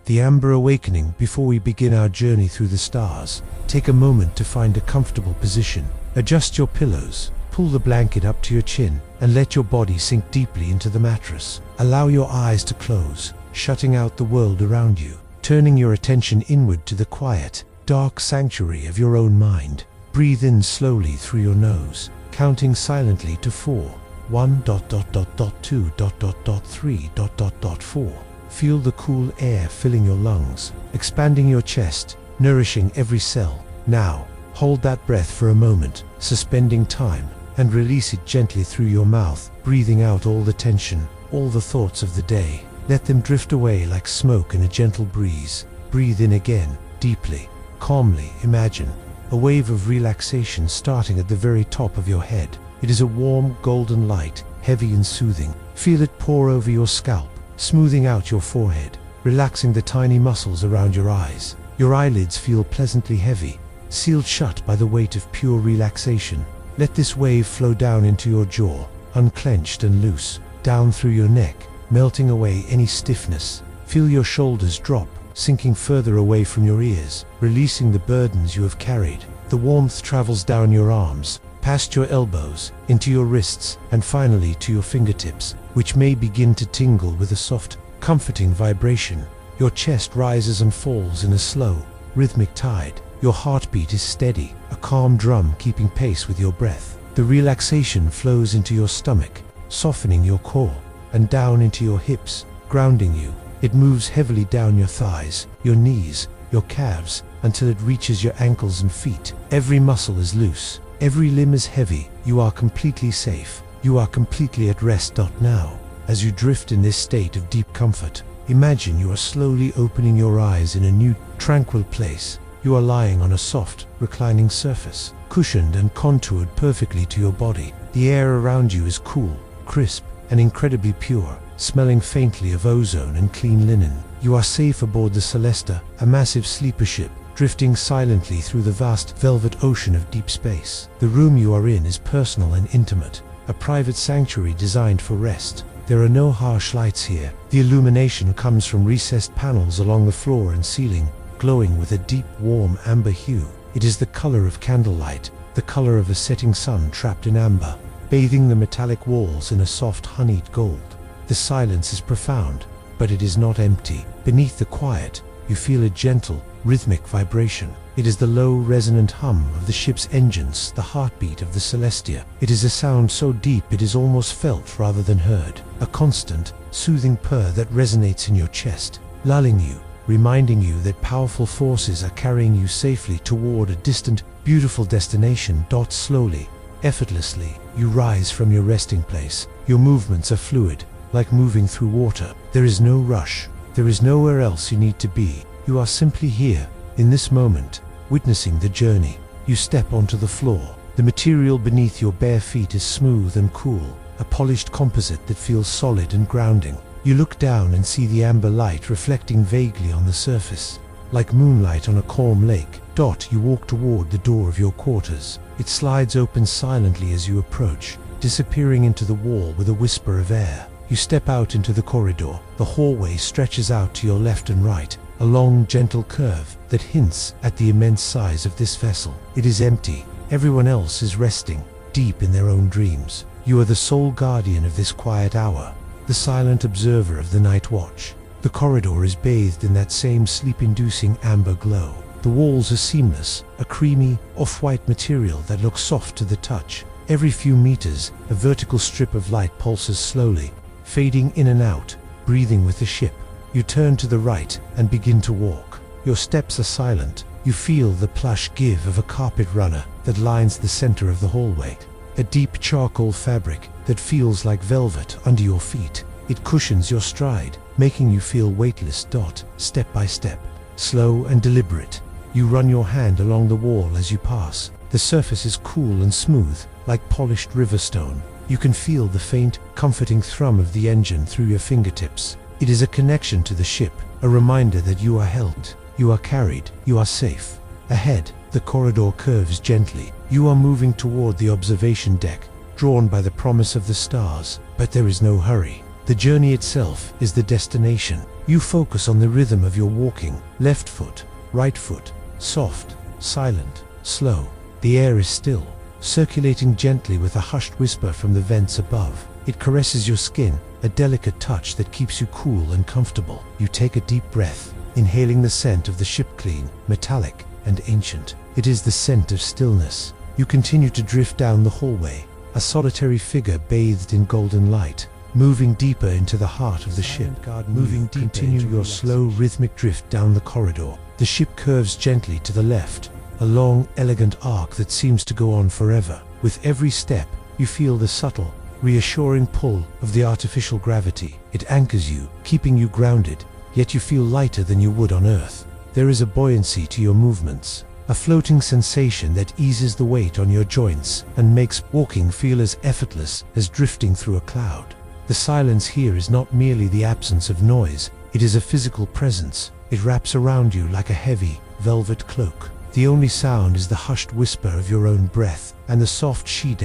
the Amber Awakening. Before we begin our journey through the stars, take a moment to find a comfortable position. Adjust your pillows, pull the blanket up to your chin, and let your body sink deeply into the mattress. Allow your eyes to close, shutting out the world around you, turning your attention inward to the quiet, dark sanctuary of your own mind. Breathe in slowly through your nose, counting silently to 4, 1, 2, 3, 4. Feel the cool air filling your lungs, expanding your chest, nourishing every cell. Now, hold that breath for a moment, suspending time, and release it gently through your mouth, breathing out all the tension, all the thoughts of the day. Let them drift away like smoke in a gentle breeze. Breathe in again, deeply, calmly. Imagine a wave of relaxation starting at the very top of your head. It is a warm, golden light, heavy and soothing. Feel it pour over your scalp, smoothing out your forehead, relaxing the tiny muscles around your eyes. Your eyelids feel pleasantly heavy, sealed shut by the weight of pure relaxation. Let this wave flow down into your jaw, unclenched and loose, down through your neck, melting away any stiffness. Feel your shoulders drop, sinking further away from your ears, releasing the burdens you have carried. The warmth travels down your arms, past your elbows, into your wrists, and finally to your fingertips, which may begin to tingle with a soft, comforting vibration. Your chest rises and falls in a slow, rhythmic tide. Your heartbeat is steady, a calm drum keeping pace with your breath. The relaxation flows into your stomach, softening your core, and down into your hips, grounding you. It moves heavily down your thighs, your knees, your calves, until it reaches your ankles and feet. Every muscle is loose, every limb is heavy. You are completely safe. You are completely at rest. Now, as you drift in this state of deep comfort, imagine you are slowly opening your eyes in a new, tranquil place. You are lying on a soft, reclining surface, cushioned and contoured perfectly to your body. The air around you is cool, crisp, and incredibly pure, smelling faintly of ozone and clean linen. You are safe aboard the Celesta, a massive sleeper ship, drifting silently through the vast velvet ocean of deep space. The room you are in is personal and intimate, a private sanctuary designed for rest. There are no harsh lights here. The illumination comes from recessed panels along the floor and ceiling, glowing with a deep, warm amber hue. It is the color of candlelight, the color of a setting sun trapped in amber, bathing the metallic walls in a soft, honeyed gold. The silence is profound, but it is not empty. Beneath the quiet, you feel a gentle, rhythmic vibration. It is the low, resonant hum of the ship's engines, the heartbeat of the Celestia. It is a sound so deep it is almost felt rather than heard, a constant, soothing purr that resonates in your chest, lulling you, reminding you that powerful forces are carrying you safely toward a distant, beautiful destination. Slowly, effortlessly, you rise from your resting place. Your movements are fluid, like moving through water. There is no rush. There is nowhere else you need to be. You are simply here, in this moment, witnessing the journey. You step onto the floor. The material beneath your bare feet is smooth and cool, a polished composite that feels solid and grounding. You look down and see the amber light reflecting vaguely on the surface, like moonlight on a calm lake. You walk toward the door of your quarters. It slides open silently as you approach, disappearing into the wall with a whisper of air. You step out into the corridor. The hallway stretches out to your left and right, a long, gentle curve that hints at the immense size of this vessel. It is empty. Everyone else is resting, deep in their own dreams. You are the sole guardian of this quiet hour, the silent observer of the night watch. The corridor is bathed in that same sleep-inducing amber glow. The walls are seamless, a creamy, off-white material that looks soft to the touch. Every few meters, a vertical strip of light pulses slowly, fading in and out, breathing with the ship. You turn to the right and begin to walk. Your steps are silent. You feel the plush give of a carpet runner that lines the center of the hallway, a deep charcoal fabric that feels like velvet under your feet. It cushions your stride, making you feel weightless. Step by step, slow and deliberate, you run your hand along the wall as you pass. The surface is cool and smooth, like polished river stone. You can feel the faint, comforting thrum of the engine through your fingertips. It is a connection to the ship, a reminder that you are held, you are carried, you are safe. Ahead, the corridor curves gently. You are moving toward the observation deck, drawn by the promise of the stars. But there is no hurry. The journey itself is the destination. You focus on the rhythm of your walking, left foot, right foot, soft, silent, slow. The air is still, circulating gently with a hushed whisper from the vents above. It caresses your skin, a delicate touch that keeps you cool and comfortable. You take a deep breath, inhaling the scent of the ship, clean, metallic, and ancient. It is the scent of stillness. You continue to drift down the hallway, a solitary figure bathed in golden light, moving deeper into the heart of the ship. Continue your slow, rhythmic drift down the corridor. The ship curves gently to the left, a long, elegant arc that seems to go on forever. With every step, you feel the subtle, reassuring pull of the artificial gravity. It anchors you, keeping you grounded, yet you feel lighter than you would on Earth. There is a buoyancy to your movements, a floating sensation that eases the weight on your joints and makes walking feel as effortless as drifting through a cloud. The silence here is not merely the absence of noise, it is a physical presence. It wraps around you like a heavy, velvet cloak. The only sound is the hushed whisper of your own breath and the soft she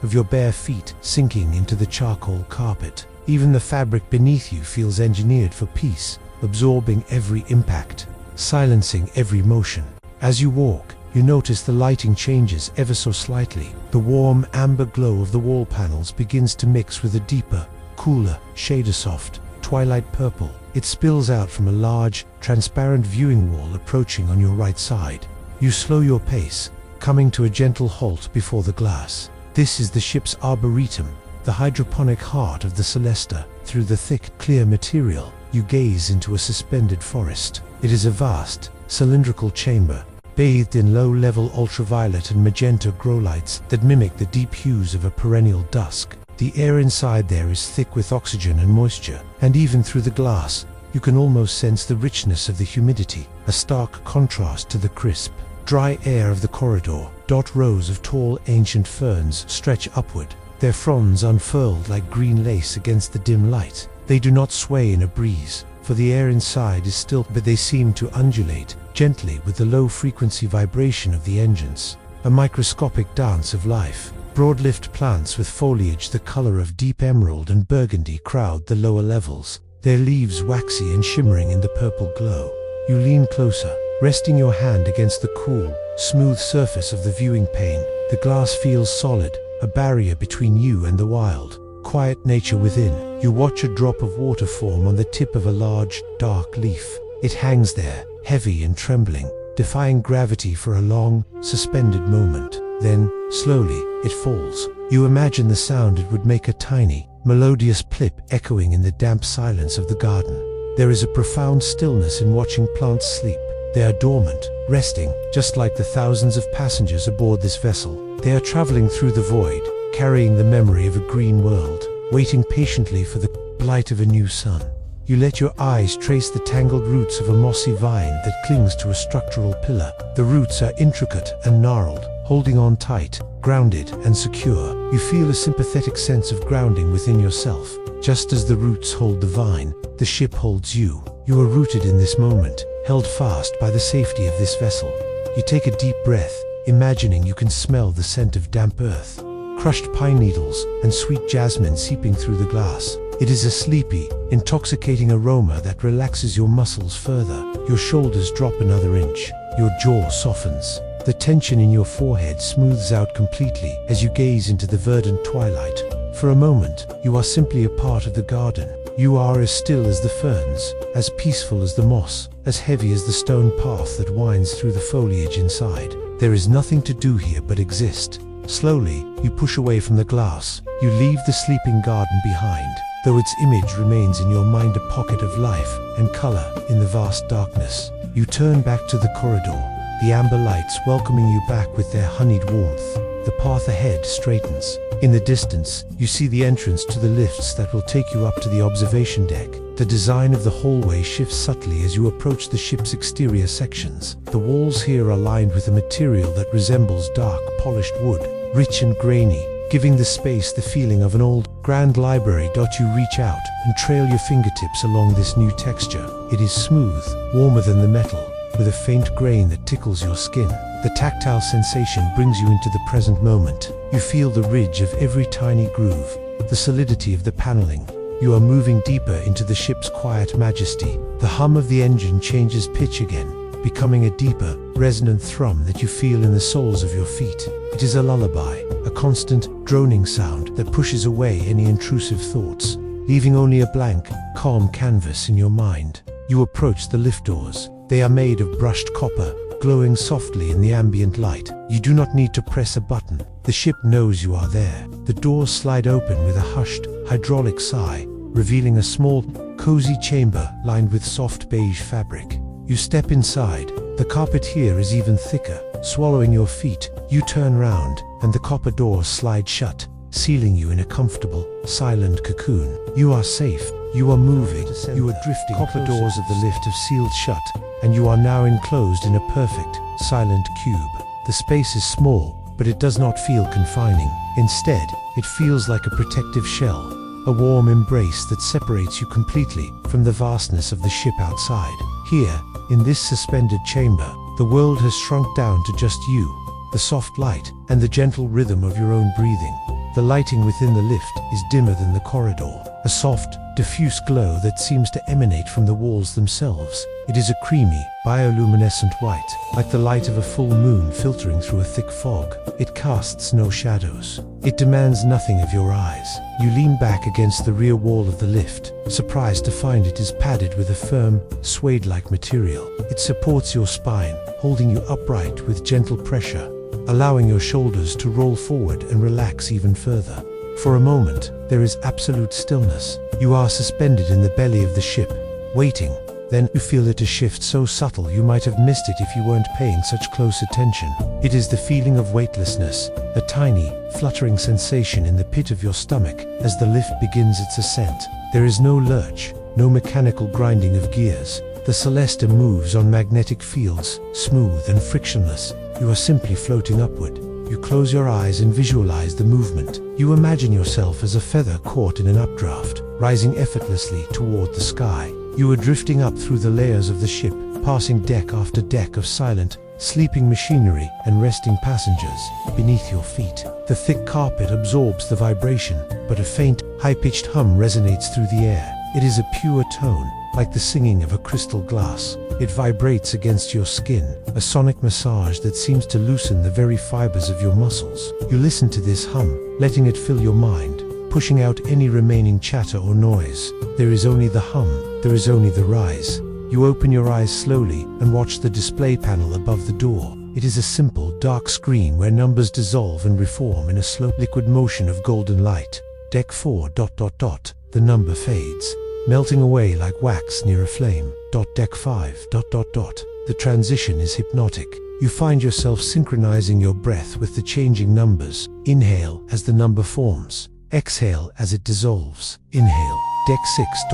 of your bare feet sinking into the charcoal carpet. Even the fabric beneath you feels engineered for peace, absorbing every impact, silencing every motion. As you walk, you notice the lighting changes ever so slightly. The warm amber glow of the wall panels begins to mix with a deeper, cooler shade of soft, twilight purple. It spills out from a large, transparent viewing wall approaching on your right side. You slow your pace, coming to a gentle halt before the glass. This is the ship's arboretum, the hydroponic heart of the Celesta. Through the thick, clear material, you gaze into a suspended forest. It is a vast, cylindrical chamber, bathed in low-level ultraviolet and magenta grow lights that mimic the deep hues of a perennial dusk. The air inside there is thick with oxygen and moisture, and even through the glass, you can almost sense the richness of the humidity, a stark contrast to the crisp, dry air of the corridor. Rows of tall, ancient ferns stretch upward, their fronds unfurled like green lace against the dim light. They do not sway in a breeze, for the air inside is still, but they seem to undulate gently with the low-frequency vibration of the engines. A microscopic dance of life. Broad-leafed plants with foliage the color of deep emerald and burgundy crowd the lower levels, their leaves waxy and shimmering in the purple glow. You lean closer, resting your hand against the cool, smooth surface of the viewing pane. The glass feels solid, a barrier between you and the wild, quiet nature within. You watch a drop of water form on the tip of a large, dark leaf. It hangs there, heavy and trembling, defying gravity for a long, suspended moment. Then, slowly, it falls. You imagine the sound it would make, a tiny, melodious plip echoing in the damp silence of the garden. There is a profound stillness in watching plants sleep. They are dormant, resting, just like the thousands of passengers aboard this vessel. They are traveling through the void, carrying the memory of a green world, waiting patiently for the light of a new sun. You let your eyes trace the tangled roots of a mossy vine that clings to a structural pillar. The roots are intricate and gnarled, holding on tight, grounded and secure. You feel a sympathetic sense of grounding within yourself. Just as the roots hold the vine, the ship holds you. You are rooted in this moment, held fast by the safety of this vessel. You take a deep breath, imagining you can smell the scent of damp earth, crushed pine needles, and sweet jasmine seeping through the glass. It is a sleepy, intoxicating aroma that relaxes your muscles further. Your shoulders drop another inch. Your jaw softens. The tension in your forehead smooths out completely as you gaze into the verdant twilight. For a moment, you are simply a part of the garden. You are as still as the ferns, as peaceful as the moss, as heavy as the stone path that winds through the foliage inside. There is nothing to do here but exist. Slowly, you push away from the glass. You leave the sleeping garden behind, though its image remains in your mind, a pocket of life and color in the vast darkness. You turn back to the corridor, the amber lights welcoming you back with their honeyed warmth. The path ahead straightens. In the distance, you see the entrance to the lifts that will take you up to the observation deck. The design of the hallway shifts subtly as you approach the ship's exterior sections. The walls here are lined with a material that resembles dark, polished wood, rich and grainy, giving the space the feeling of an old, grand library. You reach out and trail your fingertips along this new texture. It is smooth, warmer than the metal, with a faint grain that tickles your skin. The tactile sensation brings you into the present moment. You feel the ridge of every tiny groove, the solidity of the paneling. you are moving deeper into the ship's quiet majesty. The hum of the engine changes pitch again, becoming a deeper, resonant thrum that you feel in the soles of your feet. It is a lullaby, a constant, droning sound that pushes away any intrusive thoughts, leaving only a blank, calm canvas in your mind. You approach the lift doors. They are made of brushed copper, glowing softly in the ambient light. You do not need to press a button. The ship knows you are there. The doors slide open with a hushed, hydraulic sigh, revealing a small, cozy chamber lined with soft beige fabric. You step inside. The carpet here is even thicker. Swallowing your feet, you turn round, and the copper doors slide shut, sealing you in a comfortable, silent cocoon. You are safe. You are moving. You are drifting. Copper doors of the lift have sealed shut, and you are now enclosed in a perfect, silent cube. The space is small, but it does not feel confining. Instead, it feels like a protective shell, a warm embrace that separates you completely from the vastness of the ship outside. Here, in this suspended chamber, the world has shrunk down to just you, the soft light, and the gentle rhythm of your own breathing. The lighting within the lift is dimmer than the corridor, a soft, diffuse glow that seems to emanate from the walls themselves. It is a creamy, bioluminescent white, like the light of a full moon filtering through a thick fog. It casts no shadows. It demands nothing of your eyes. You lean back against the rear wall of the lift, surprised to find it is padded with a firm, suede-like material. It supports your spine, holding you upright with gentle pressure, allowing your shoulders to roll forward and relax even further. For a moment, there is absolute stillness. You are suspended in the belly of the ship, waiting. Then you feel it a shift so subtle you might have missed it if you weren't paying such close attention. It is the feeling of weightlessness, a tiny, fluttering sensation in the pit of your stomach as the lift begins its ascent. There is no lurch, no mechanical grinding of gears. The Celesta moves on magnetic fields, smooth and frictionless. You are simply floating upward. You close your eyes and visualize the movement. You imagine yourself as a feather caught in an updraft, rising effortlessly toward the sky. You are drifting up through the layers of the ship, passing deck after deck of silent, sleeping machinery and resting passengers beneath your feet. The thick carpet absorbs the vibration, but a faint, high-pitched hum resonates through the air. It is a pure tone, like the singing of a crystal glass. It vibrates against your skin, a sonic massage that seems to loosen the very fibers of your muscles. You listen to this hum, letting it fill your mind, pushing out any remaining chatter or noise. There is only the hum, there is only the rise. You open your eyes slowly and watch the display panel above the door. It is a simple, dark screen where numbers dissolve and reform in a slow, liquid motion of golden light. Deck 4... The number fades, melting away like wax near a flame. Deck 5... The transition is hypnotic. You find yourself synchronizing your breath with the changing numbers. Inhale as the number forms. Exhale as it dissolves. Inhale. Deck 6...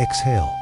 Exhale.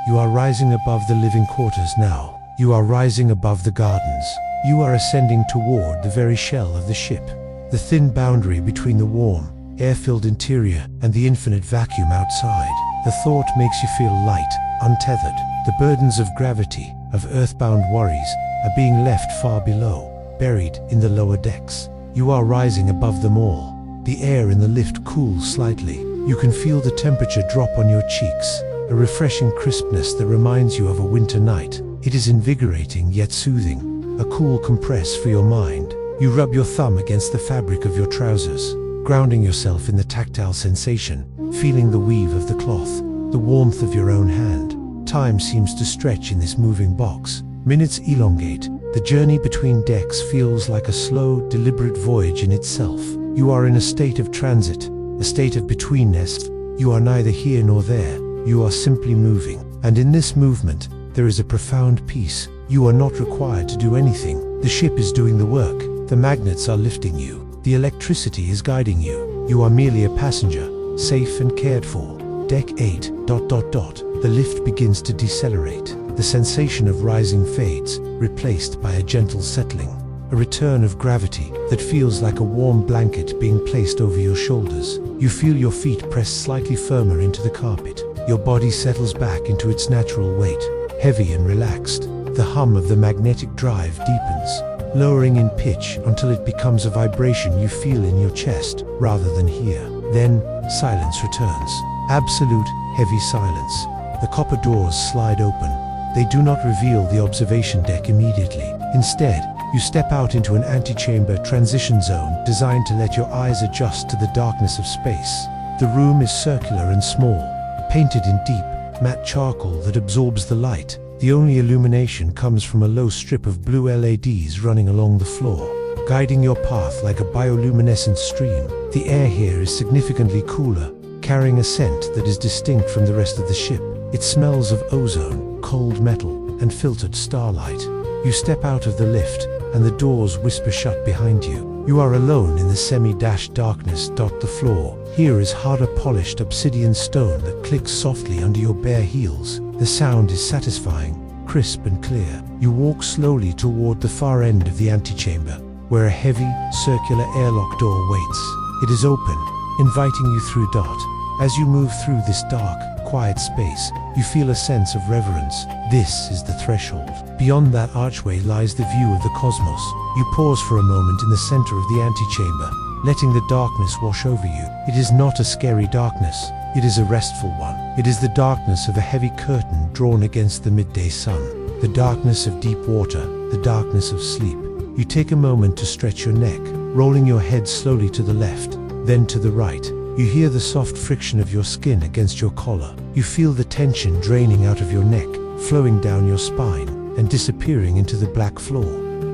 You are rising above the living quarters now. You are rising above the gardens. You are ascending toward the very shell of the ship. The thin boundary between the warm, air-filled interior and the infinite vacuum outside. The thought makes you feel light, untethered. The burdens of gravity, of earthbound worries, are being left far below, buried in the lower decks. You are rising above them all. The air in the lift cools slightly. You can feel the temperature drop on your cheeks, a refreshing crispness that reminds you of a winter night. It is invigorating yet soothing, a cool compress for your mind. You rub your thumb against the fabric of your trousers, grounding yourself in the tactile sensation, feeling the weave of the cloth, the warmth of your own hand. Time seems to stretch in this moving box. Minutes elongate. The journey between decks feels like a slow, deliberate voyage in itself. You are in a state of transit, a state of betweenness. You are neither here nor there. You are simply moving. And in this movement, there is a profound peace. You are not required to do anything. The ship is doing the work. The magnets are lifting you. The electricity is guiding you. You are merely a passenger, safe and cared for. Deck 8... The lift begins to decelerate. The sensation of rising fades, replaced by a gentle settling. A return of gravity that feels like a warm blanket being placed over your shoulders. You feel your feet press slightly firmer into the carpet. Your body settles back into its natural weight, heavy and relaxed. The hum of the magnetic drive deepens, lowering in pitch until it becomes a vibration you feel in your chest rather than here. Then, silence returns. Absolute, heavy silence. The copper doors slide open. They do not reveal the observation deck immediately. Instead, you step out into an antechamber transition zone designed to let your eyes adjust to the darkness of space. The room is circular and small, painted in deep, matte charcoal that absorbs the light. The only illumination comes from a low strip of blue LEDs running along the floor, guiding your path like a bioluminescent stream. The air here is significantly cooler, carrying a scent that is distinct from the rest of the ship. It smells of ozone, cold metal, and filtered starlight. You step out of the lift, and the doors whisper shut behind you. You are alone in the semi-darkness. The floor here is harder polished obsidian stone that clicks softly under your bare heels. The sound is satisfying, crisp and clear. You walk slowly toward the far end of the antechamber, where a heavy, circular airlock door waits. It is open, inviting you through. As you move through this dark, quiet space, you feel a sense of reverence. This is the threshold. Beyond that archway lies the view of the cosmos. You pause for a moment in the center of the antechamber, letting the darkness wash over you. It is not a scary darkness. It is a restful one. It is the darkness of a heavy curtain drawn against the midday sun. The darkness of deep water, the darkness of sleep. You take a moment to stretch your neck, rolling your head slowly to the left, then to the right. You hear the soft friction of your skin against your collar. You feel the tension draining out of your neck, flowing down your spine, and disappearing into the black floor.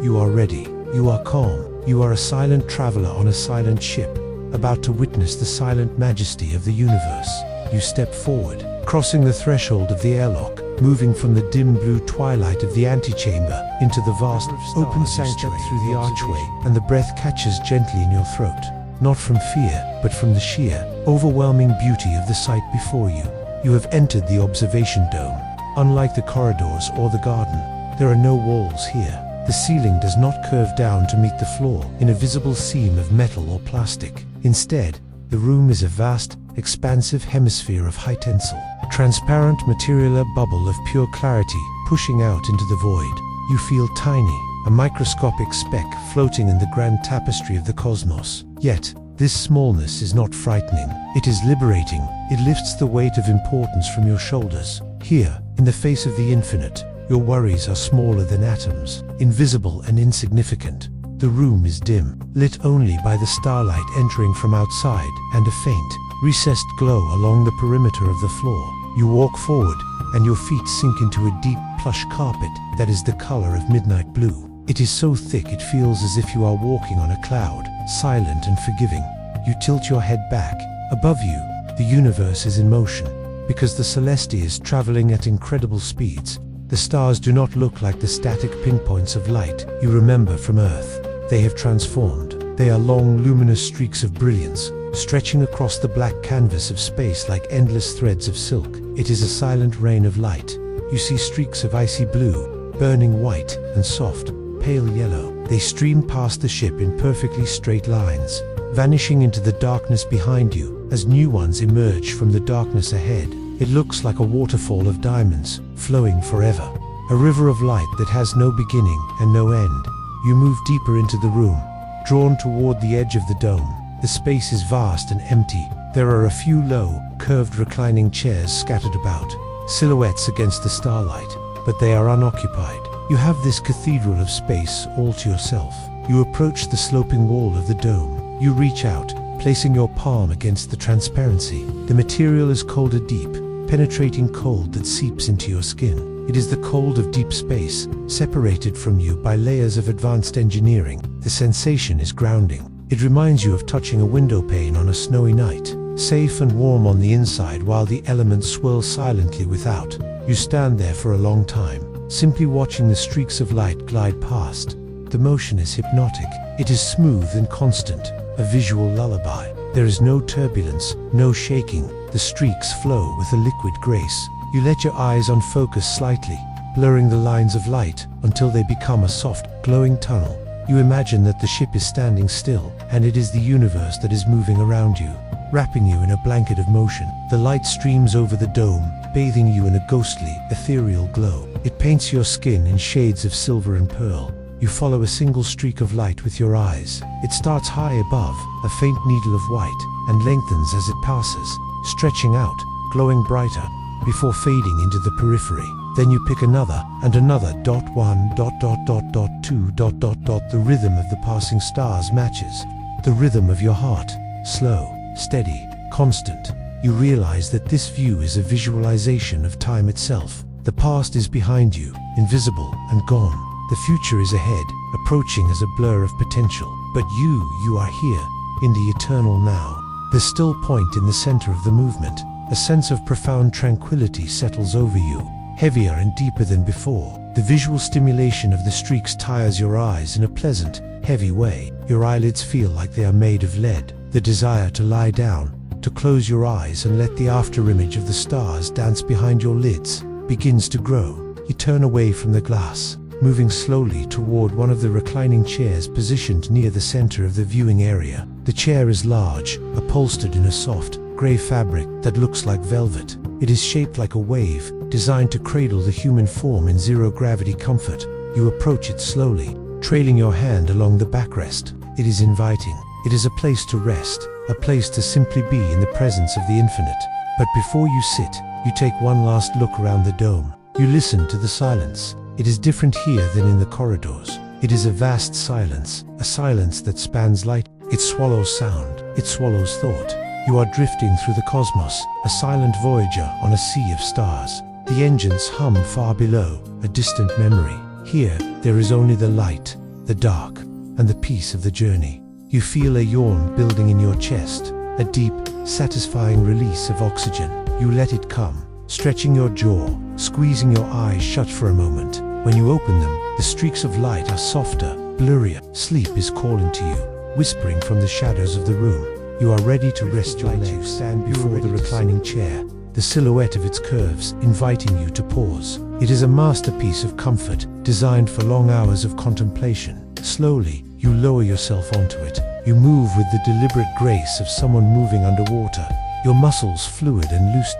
You are ready. You are calm. You are a silent traveler on a silent ship, about to witness the silent majesty of the universe. You step forward, crossing the threshold of the airlock, moving from the dim blue twilight of the antechamber into the vast, open sanctuary through the archway, and the breath catches gently in your throat. Not from fear, but from the sheer, overwhelming beauty of the sight before you. You have entered the observation dome. Unlike the corridors or the garden, there are no walls here. The ceiling does not curve down to meet the floor in a visible seam of metal or plastic. Instead, the room is a vast, expansive hemisphere of high tensile, transparent material, a bubble of pure clarity pushing out into the void. You feel tiny, a microscopic speck floating in the grand tapestry of the cosmos. Yet, this smallness is not frightening. It is liberating. It lifts the weight of importance from your shoulders. Here, in the face of the infinite, your worries are smaller than atoms, invisible and insignificant. The room is dim, lit only by the starlight entering from outside, and a faint, recessed glow along the perimeter of the floor. You walk forward, and your feet sink into a deep, plush carpet that is the color of midnight blue. It is so thick it feels as if you are walking on a cloud, silent and forgiving. You tilt your head back. Above you, the universe is in motion. Because the Celestia is traveling at incredible speeds, the stars do not look like the static pinpoints of light you remember from Earth. They have transformed. They are long, luminous streaks of brilliance, stretching across the black canvas of space like endless threads of silk. It is a silent rain of light. You see streaks of icy blue, burning white, and soft, pale yellow. They stream past the ship in perfectly straight lines, vanishing into the darkness behind you as new ones emerge from the darkness ahead. It looks like a waterfall of diamonds, flowing forever. A river of light that has no beginning and no end. You move deeper into the room, drawn toward the edge of the dome. The space is vast and empty. There are a few low, curved reclining chairs scattered about, silhouettes against the starlight, but they are unoccupied. You have this cathedral of space all to yourself. You approach the sloping wall of the dome. You reach out, placing your palm against the transparency. The material is cold, a deep, penetrating cold that seeps into your skin. It is the cold of deep space, separated from you by layers of advanced engineering. The sensation is grounding. It reminds you of touching a window pane on a snowy night, safe and warm on the inside while the elements swirl silently without. You stand there for a long time, simply watching the streaks of light glide past. The motion is hypnotic. It is smooth and constant, a visual lullaby. There is no turbulence, no shaking. The streaks flow with a liquid grace. You let your eyes unfocus slightly, blurring the lines of light until they become a soft, glowing tunnel. You imagine that the ship is standing still, and it is the universe that is moving around you, wrapping you in a blanket of motion. The light streams over the dome, bathing you in a ghostly, ethereal glow. It paints your skin in shades of silver and pearl. You follow a single streak of light with your eyes. It starts high above, a faint needle of white, and lengthens as it passes, stretching out, glowing brighter, before fading into the periphery. Then you pick another, and another. 1, 2, The rhythm of the passing stars matches the rhythm of your heart. Slow, steady, constant. You realize that this view is a visualization of time itself. The past is behind you, invisible and gone. The future is ahead, approaching as a blur of potential. But you are here, in the eternal now. The still point in the center of the movement. A sense of profound tranquility settles over you, heavier and deeper than before. The visual stimulation of the streaks tires your eyes in a pleasant, heavy way. Your eyelids feel like they are made of lead. The desire to lie down, to close your eyes and let the afterimage of the stars dance behind your lids, begins to grow. You turn away from the glass, moving slowly toward one of the reclining chairs positioned near the center of the viewing area. The chair is large, upholstered in a soft, gray fabric that looks like velvet. It is shaped like a wave, designed to cradle the human form in zero-gravity comfort. You approach it slowly, trailing your hand along the backrest. It is inviting. It is a place to rest, a place to simply be in the presence of the infinite. But before you sit, you take one last look around the dome. You listen to the silence. It is different here than in the corridors. It is a vast silence, a silence that spans light. It swallows sound. It swallows thought. You are drifting through the cosmos, a silent voyager on a sea of stars. The engines hum far below, a distant memory. Here, there is only the light, the dark, and the peace of the journey. You feel a yawn building in your chest, a deep, satisfying release of oxygen. You let it come, stretching your jaw, squeezing your eyes shut for a moment. When you open them, the streaks of light are softer, blurrier. Sleep is calling to you, whispering from the shadows of the room. You are ready to rest your legs, stand before the reclining chair, the silhouette of its curves inviting you to pause. It is a masterpiece of comfort, designed for long hours of contemplation. Slowly, you lower yourself onto it. You move with the deliberate grace of someone moving underwater. Your muscles fluid and loose.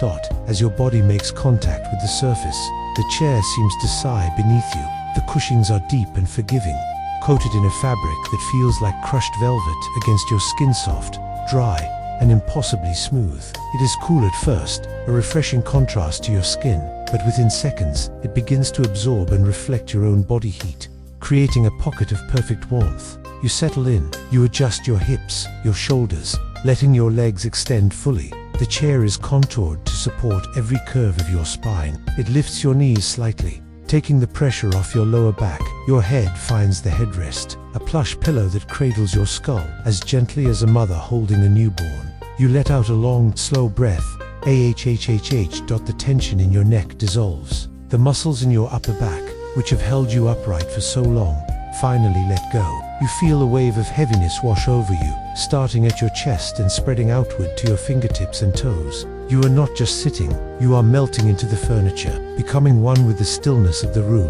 As your body makes contact with the surface, the chair seems to sigh beneath you. The cushions are deep and forgiving, coated in a fabric that feels like crushed velvet against your skin, soft, dry, and impossibly smooth. It is cool at first, a refreshing contrast to your skin, but within seconds, it begins to absorb and reflect your own body heat, creating a pocket of perfect warmth. You settle in. You adjust your hips, your shoulders, letting your legs extend fully. The chair is contoured to support every curve of your spine. It lifts your knees slightly, taking the pressure off your lower back. Your head finds the headrest, a plush pillow that cradles your skull as gently as a mother holding a newborn. You let out a long, slow breath. The tension in your neck dissolves. The muscles in your upper back, which have held you upright for so long, finally let go. You feel a wave of heaviness wash over you, starting at your chest and spreading outward to your fingertips and toes. You are not just sitting, you are melting into the furniture, becoming one with the stillness of the room.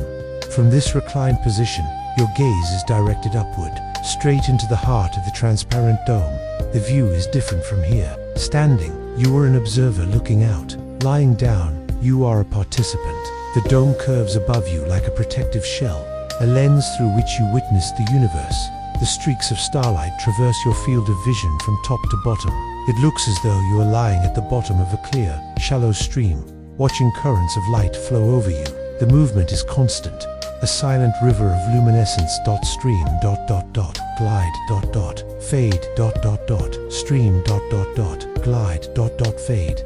From this reclined position, your gaze is directed upward, straight into the heart of the transparent dome. The view is different from here. Standing, you are an observer looking out. Lying down, you are a participant. The dome curves above you like a protective shell, a lens through which you witness the universe. The streaks of starlight traverse your field of vision from top to bottom. It looks as though you are lying at the bottom of a clear, shallow stream, watching currents of light flow over you. The movement is constant, a silent river of luminescence. Stream, glide, fade, stream, glide, fade,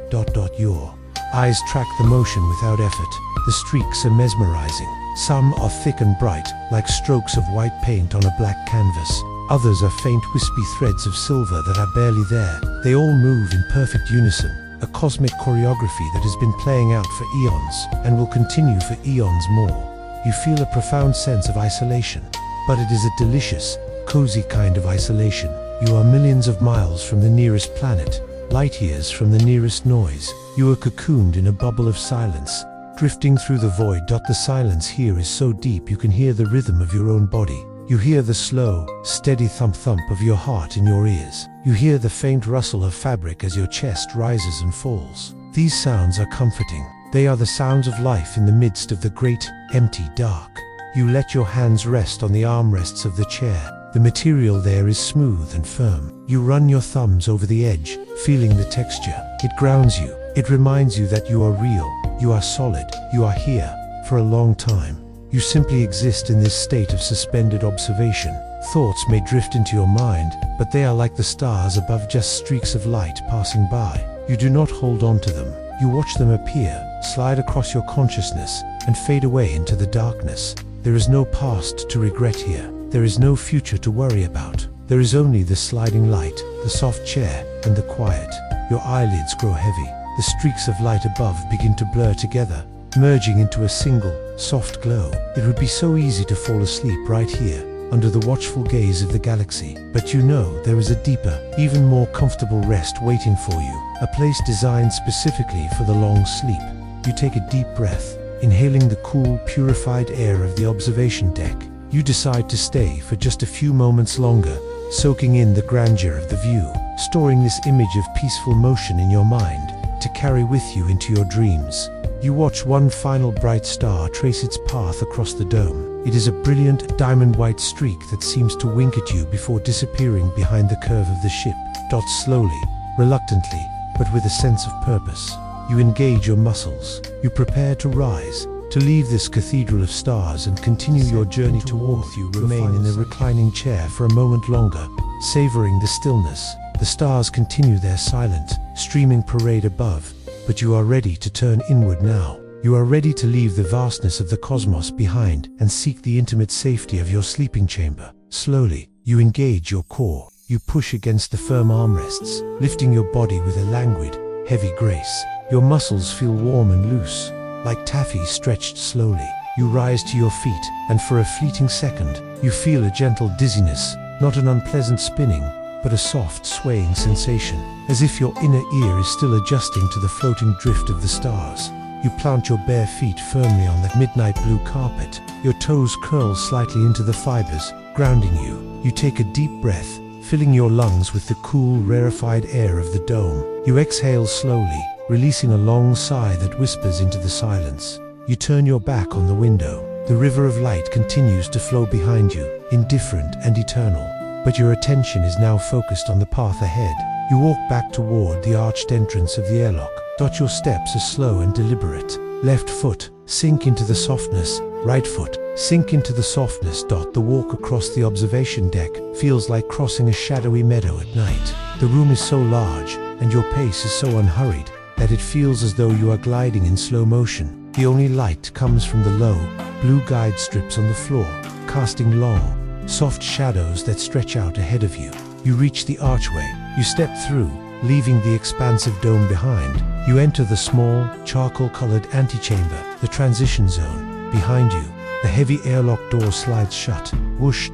Your eyes track the motion without effort. The streaks are mesmerizing. Some are thick and bright, like strokes of white paint on a black canvas. Others are faint, wispy threads of silver that are barely there. They all move in perfect unison, a cosmic choreography that has been playing out for eons and will continue for eons more. You feel a profound sense of isolation, but it is a delicious, cozy kind of isolation. You are millions of miles from the nearest planet, light years from the nearest noise. You are cocooned in a bubble of silence, drifting through the void. The silence here is so deep you can hear the rhythm of your own body. You hear the slow, steady thump-thump of your heart in your ears. You hear the faint rustle of fabric as your chest rises and falls. These sounds are comforting. They are the sounds of life in the midst of the great, empty dark. You let your hands rest on the armrests of the chair. The material there is smooth and firm. You run your thumbs over the edge, feeling the texture. It grounds you. It reminds you that you are real, you are solid, you are here for a long time. You simply exist in this state of suspended observation. Thoughts may drift into your mind, but they are like the stars above, just streaks of light passing by. You do not hold on to them. You watch them appear, slide across your consciousness, and fade away into the darkness. There is no past to regret here. There is no future to worry about. There is only the sliding light, the soft chair, and the quiet. Your eyelids grow heavy. The streaks of light above begin to blur together, merging into a single, soft glow. It would be so easy to fall asleep right here, under the watchful gaze of the galaxy. But you know there is a deeper, even more comfortable rest waiting for you, a place designed specifically for the long sleep. You take a deep breath, inhaling the cool, purified air of the observation deck. You decide to stay for just a few moments longer, soaking in the grandeur of the view, storing this image of peaceful motion in your mind, to carry with you into your dreams. You watch one final bright star trace its path across the dome. It is a brilliant, diamond-white streak that seems to wink at you before disappearing behind the curve of the ship. Slowly, reluctantly, but with a sense of purpose. You engage your muscles. You prepare to rise, to leave this cathedral of stars and continue your journey towards you. Remain in the reclining chair for a moment longer, savoring the stillness. The stars continue their silent, streaming parade above, but you are ready to turn inward now. You are ready to leave the vastness of the cosmos behind and seek the intimate safety of your sleeping chamber. Slowly, you engage your core. You push against the firm armrests, lifting your body with a languid, heavy grace. Your muscles feel warm and loose, like taffy stretched slowly. You rise to your feet, and for a fleeting second, you feel a gentle dizziness, not an unpleasant spinning, but a soft, swaying sensation, as if your inner ear is still adjusting to the floating drift of the stars. You plant your bare feet firmly on the midnight blue carpet. Your toes curl slightly into the fibers, grounding you. You take a deep breath, filling your lungs with the cool, rarefied air of the dome. You exhale slowly, releasing a long sigh that whispers into the silence. You turn your back on the window. The river of light continues to flow behind you, indifferent and eternal. But your attention is now focused on the path ahead. You walk back toward the arched entrance of the airlock. Your steps are slow and deliberate. Left foot, sink into the softness. Right foot, sink into the softness. The walk across the observation deck feels like crossing a shadowy meadow at night. The room is so large, and your pace is so unhurried, that it feels as though you are gliding in slow motion. The only light comes from the low, blue guide strips on the floor, casting long, soft shadows that stretch out ahead of you. You reach the archway. You step through, leaving the expansive dome behind. You enter the small, charcoal-colored antechamber, the transition zone. Behind you, the heavy airlock door slides shut. Whoosh,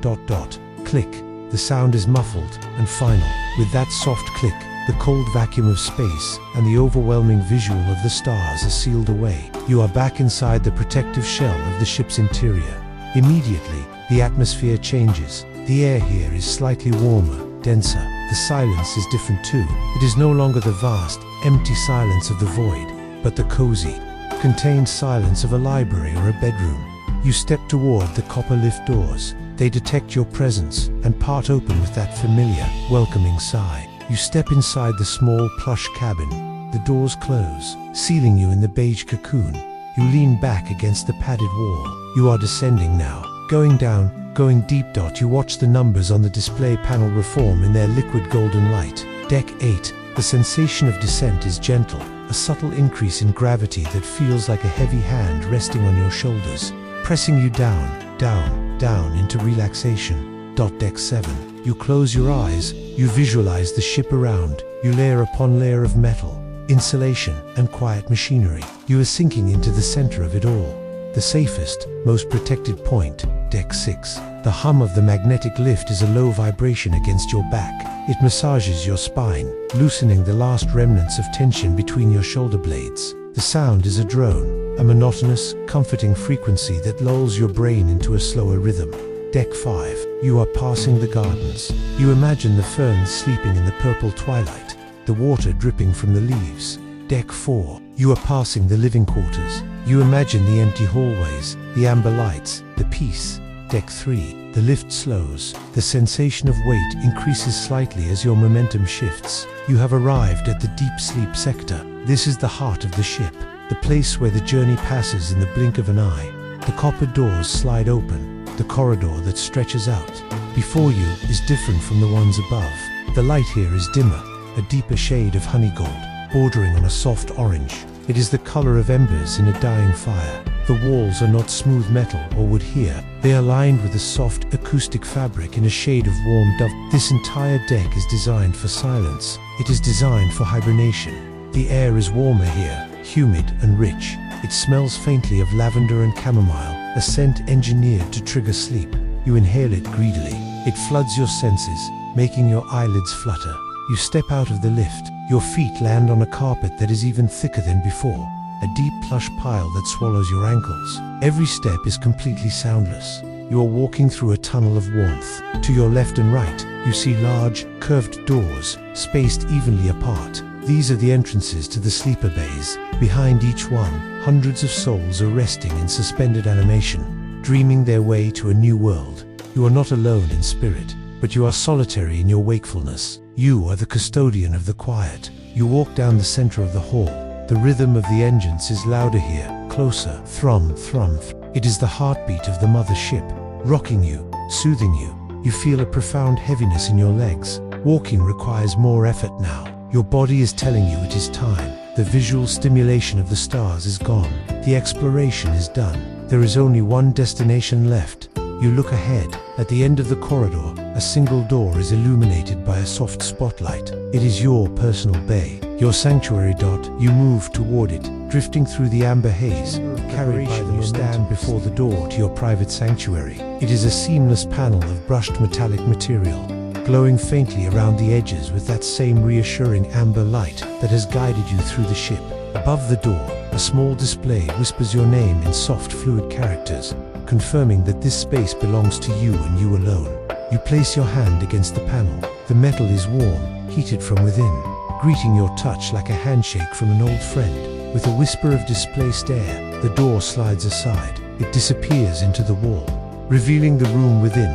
click. The sound is muffled and final. With that soft click, the cold vacuum of space and the overwhelming visual of the stars are sealed away. You are back inside the protective shell of the ship's interior. Immediately, the atmosphere changes. The air here is slightly warmer, denser. The silence is different too. It is no longer the vast, empty silence of the void, but the cozy, contained silence of a library or a bedroom. You step toward the copper lift doors. They detect your presence and part open with that familiar, welcoming sigh. You step inside the small, plush cabin. The doors close, sealing you in the beige cocoon. You lean back against the padded wall. You are descending now, going down, going deep. You watch the numbers on the display panel reform in their liquid golden light. Deck 8. The sensation of descent is gentle, a subtle increase in gravity that feels like a heavy hand resting on your shoulders, pressing you down, down, down into relaxation. Deck 7. You close your eyes. You visualize the ship around you, layer upon layer of metal, insulation, and quiet machinery. You are sinking into the center of it all. The safest, most protected point. Deck 6. The hum of the magnetic lift is a low vibration against your back. It massages your spine, loosening the last remnants of tension between your shoulder blades. The sound is a drone, a monotonous, comforting frequency that lulls your brain into a slower rhythm. Deck 5. You are passing the gardens. You imagine the ferns sleeping in the purple twilight, the water dripping from the leaves. Deck 4. You are passing the living quarters. You imagine the empty hallways, the amber lights, the peace. Deck 3. The lift slows. The sensation of weight increases slightly as your momentum shifts. You have arrived at the deep sleep sector. This is the heart of the ship, the place where the journey passes in the blink of an eye. The copper doors slide open, the corridor that stretches out. Before you is different from the ones above. The light here is dimmer, a deeper shade of honey gold, bordering on a soft orange. It is the color of embers in a dying fire. The walls are not smooth metal or wood here. They are lined with a soft acoustic fabric in a shade of warm dove. This entire deck is designed for silence. It is designed for hibernation. The air is warmer here, humid and rich. It smells faintly of lavender and chamomile, a scent engineered to trigger sleep. You inhale it greedily. It floods your senses, making your eyelids flutter. You step out of the lift. Your feet land on a carpet that is even thicker than before, a deep plush pile that swallows your ankles. Every step is completely soundless. You are walking through a tunnel of warmth. To your left and right, you see large, curved doors, spaced evenly apart. These are the entrances to the sleeper bays. Behind each one, hundreds of souls are resting in suspended animation, dreaming their way to a new world. You are not alone in spirit, but you are solitary in your wakefulness. You are the custodian of the quiet. You walk down the center of the hall. The rhythm of the engines is louder here, closer, thrum, thrum. It is the heartbeat of the mother ship, rocking you, soothing you. You feel a profound heaviness in your legs. Walking requires more effort now. Your body is telling you it is time. The visual stimulation of the stars is gone. The exploration is done. There is only one destination left. You look ahead. At the end of the corridor, a single door is illuminated by a soft spotlight. It is your personal bay, your sanctuary. You move toward it, drifting through the amber haze. Carried by the you stand before the door to your private sanctuary. It is a seamless panel of brushed metallic material, glowing faintly around the edges with that same reassuring amber light that has guided you through the ship. Above the door, a small display whispers your name in soft, fluid characters, confirming that this space belongs to you and you alone. You place your hand against the panel. The metal is warm, heated from within, greeting your touch like a handshake from an old friend. With a whisper of displaced air, the door slides aside. It disappears into the wall, revealing the room within.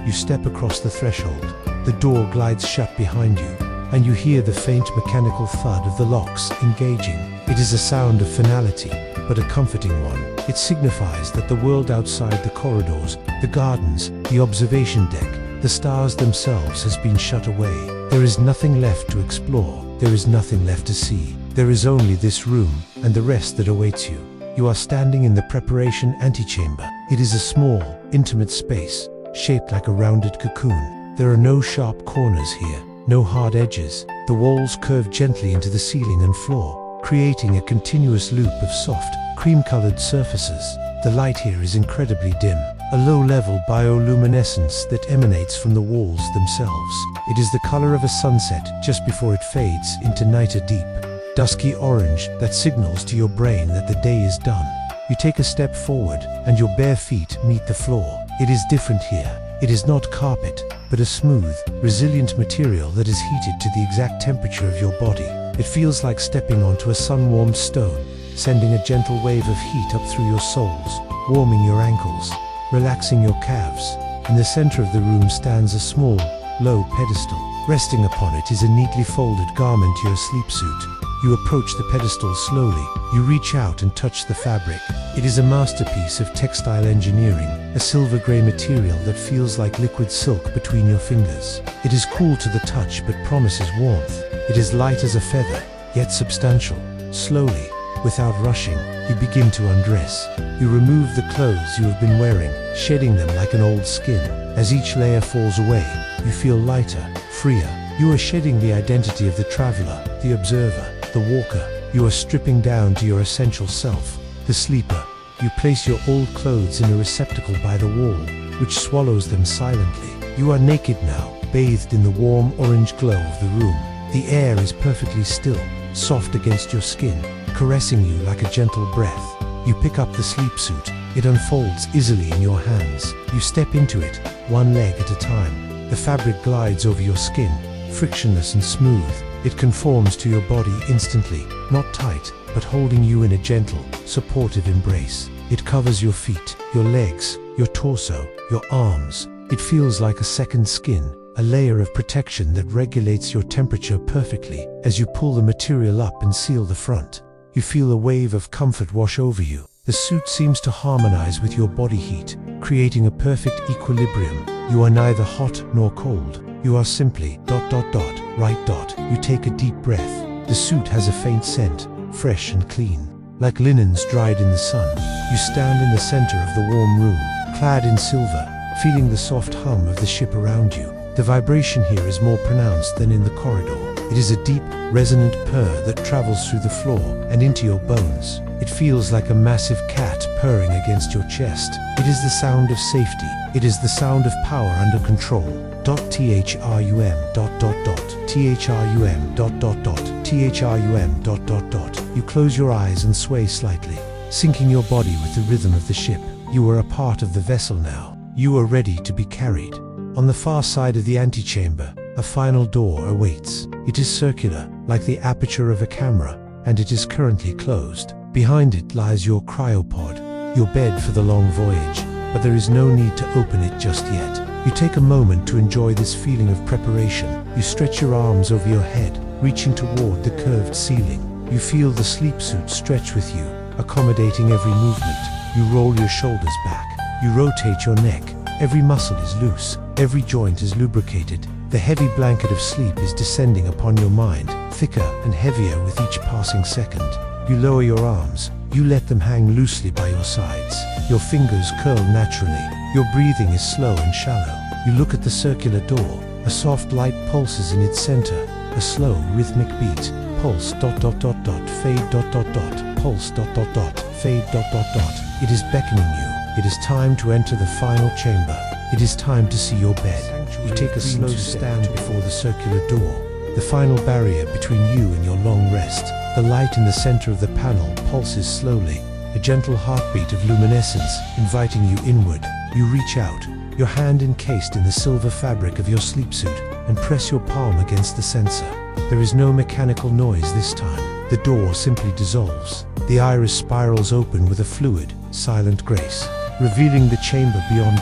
You step across the threshold. The door glides shut behind you, and you hear the faint mechanical thud of the locks engaging. It is a sound of finality, but a comforting one. It signifies that the world outside the corridors, the gardens, the observation deck, the stars themselves has been shut away. There is nothing left to explore. There is nothing left to see. There is only this room and the rest that awaits you. You are standing in the preparation antechamber. It is a small, intimate space, shaped like a rounded cocoon. There are no sharp corners here, no hard edges. The walls curve gently into the ceiling and floor, creating a continuous loop of soft, cream-colored surfaces. The light here is incredibly dim, a low-level bioluminescence that emanates from the walls themselves. It is the color of a sunset just before it fades into night, a deep, dusky orange that signals to your brain that the day is done. You take a step forward, and your bare feet meet the floor. It is different here. It is not carpet, but a smooth, resilient material that is heated to the exact temperature of your body. It feels like stepping onto a sun-warmed stone, sending a gentle wave of heat up through your soles, warming your ankles, relaxing your calves. In the center of the room stands a small, low pedestal. Resting upon it is a neatly folded garment, your sleep suit. You approach the pedestal slowly. You reach out and touch the fabric. It is a masterpiece of textile engineering, a silver-gray material that feels like liquid silk between your fingers. It is cool to the touch but promises warmth. It is light as a feather, yet substantial. Slowly, without rushing, you begin to undress. You remove the clothes you have been wearing, shedding them like an old skin. As each layer falls away, you feel lighter, freer. You are shedding the identity of the traveler, the observer, the walker. You are stripping down to your essential self, the sleeper. You place your old clothes in a receptacle by the wall, which swallows them silently. You are naked now, bathed in the warm orange glow of the room. The air is perfectly still, soft against your skin, caressing you like a gentle breath. You pick up the sleep suit. It unfolds easily in your hands. You step into it, one leg at a time. The fabric glides over your skin, frictionless and smooth. It conforms to your body instantly, not tight, but holding you in a gentle, supportive embrace. It covers your feet, your legs, your torso, your arms. It feels like a second skin, a layer of protection that regulates your temperature perfectly. As you pull the material up and seal the front, you feel a wave of comfort wash over you. The suit seems to harmonize with your body heat, creating a perfect equilibrium. You are neither hot nor cold. You are simply ... right. You take a deep breath. The suit has a faint scent, fresh and clean, like linens dried in the sun. You stand in the center of the warm room, clad in silver, feeling the soft hum of the ship around you. The vibration here is more pronounced than in the corridor. It is a deep, resonant purr that travels through the floor and into your bones. It feels like a massive cat purring against your chest. It is the sound of safety. It is the sound of power under control. THRUM. You close your eyes and sway slightly, syncing your body with the rhythm of the ship. You are a part of the vessel now. You are ready to be carried. On the far side of the antechamber, a final door awaits. It is circular, like the aperture of a camera, and it is currently closed. Behind it lies your cryo-pod, your bed for the long voyage, but there is no need to open it just yet. You take a moment to enjoy this feeling of preparation. You stretch your arms over your head, reaching toward the curved ceiling. You feel the sleep suit stretch with you, accommodating every movement. You roll your shoulders back. You rotate your neck. Every muscle is loose. Every joint is lubricated. The heavy blanket of sleep is descending upon your mind, thicker and heavier with each passing second. You lower your arms. You let them hang loosely by your sides. Your fingers curl naturally. Your breathing is slow and shallow. You look at the circular door. A soft light pulses in its center. A slow, rhythmic beat. Pulse ... fade ... pulse ... fade ... It is beckoning you. It is time to enter the final chamber. It is time to see your bed. You take a slow stand before the circular door, the final barrier between you and your long rest. The light in the center of the panel pulses slowly, a gentle heartbeat of luminescence inviting you inward. You reach out, your hand encased in the silver fabric of your sleep suit, and press your palm against the sensor. There is no mechanical noise this time. The door simply dissolves. The iris spirals open with a fluid, silent grace. Revealing the chamber beyond .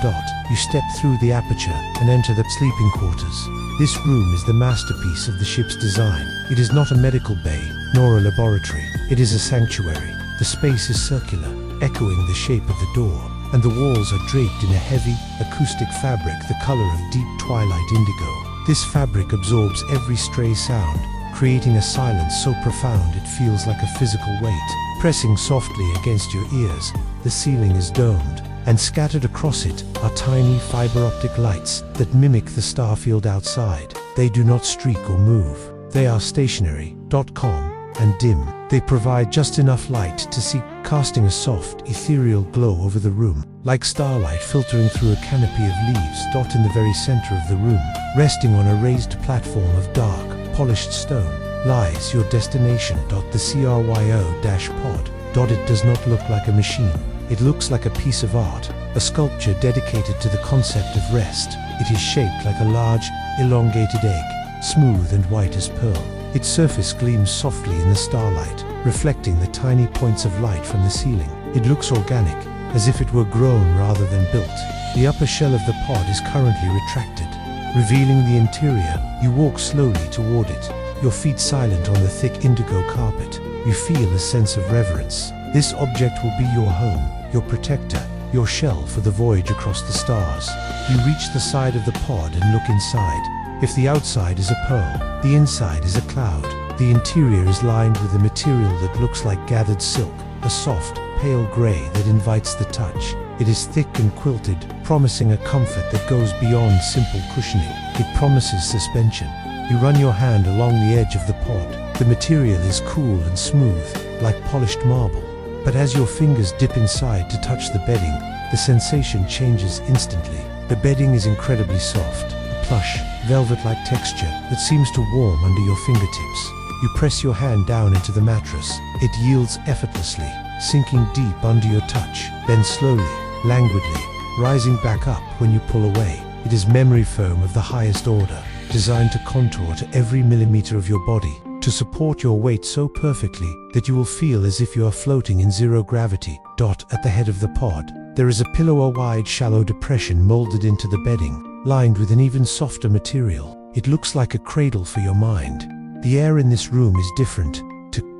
You step through the aperture and enter the sleeping quarters. This room is the masterpiece of the ship's design. It is not a medical bay, nor a laboratory. It is a sanctuary. The space is circular, echoing the shape of the door, and the walls are draped in a heavy, acoustic fabric the color of deep twilight indigo. This fabric absorbs every stray sound, creating a silence so profound it feels like a physical weight, pressing softly against your ears. The ceiling is domed, and scattered across it are tiny fiber-optic lights that mimic the starfield outside. They do not streak or move. They are stationary, calm, and dim. They provide just enough light to see, casting a soft, ethereal glow over the room, like starlight filtering through a canopy of leaves. In the very center of the room, resting on a raised platform of dark, polished stone, lies your destination. The cryo-pod. It does not look like a machine. It looks like a piece of art, a sculpture dedicated to the concept of rest. It is shaped like a large, elongated egg, smooth and white as pearl. Its surface gleams softly in the starlight, reflecting the tiny points of light from the ceiling. It looks organic, as if it were grown rather than built. The upper shell of the pod is currently retracted, revealing the interior. You walk slowly toward it, your feet silent on the thick indigo carpet. You feel a sense of reverence. This object will be your home, your protector, your shell for the voyage across the stars. You reach the side of the pod and look inside. If the outside is a pearl, the inside is a cloud. The interior is lined with a material that looks like gathered silk, a soft, pale gray that invites the touch. It is thick and quilted, promising a comfort that goes beyond simple cushioning. It promises suspension. You run your hand along the edge of the pod. The material is cool and smooth, like polished marble. But as your fingers dip inside to touch the bedding, the sensation changes instantly. The bedding is incredibly soft, a plush, velvet-like texture that seems to warm under your fingertips. You press your hand down into the mattress. It yields effortlessly, sinking deep under your touch, then slowly, languidly, rising back up when you pull away. It is memory foam of the highest order, designed to contour to every millimeter of your body. to support your weight so perfectly that you will feel as if you are floating in zero gravity. At the head of the pod, there is a pillow, a wide, shallow depression molded into the bedding, lined with an even softer material. It looks like a cradle for your mind. The air in this room is different.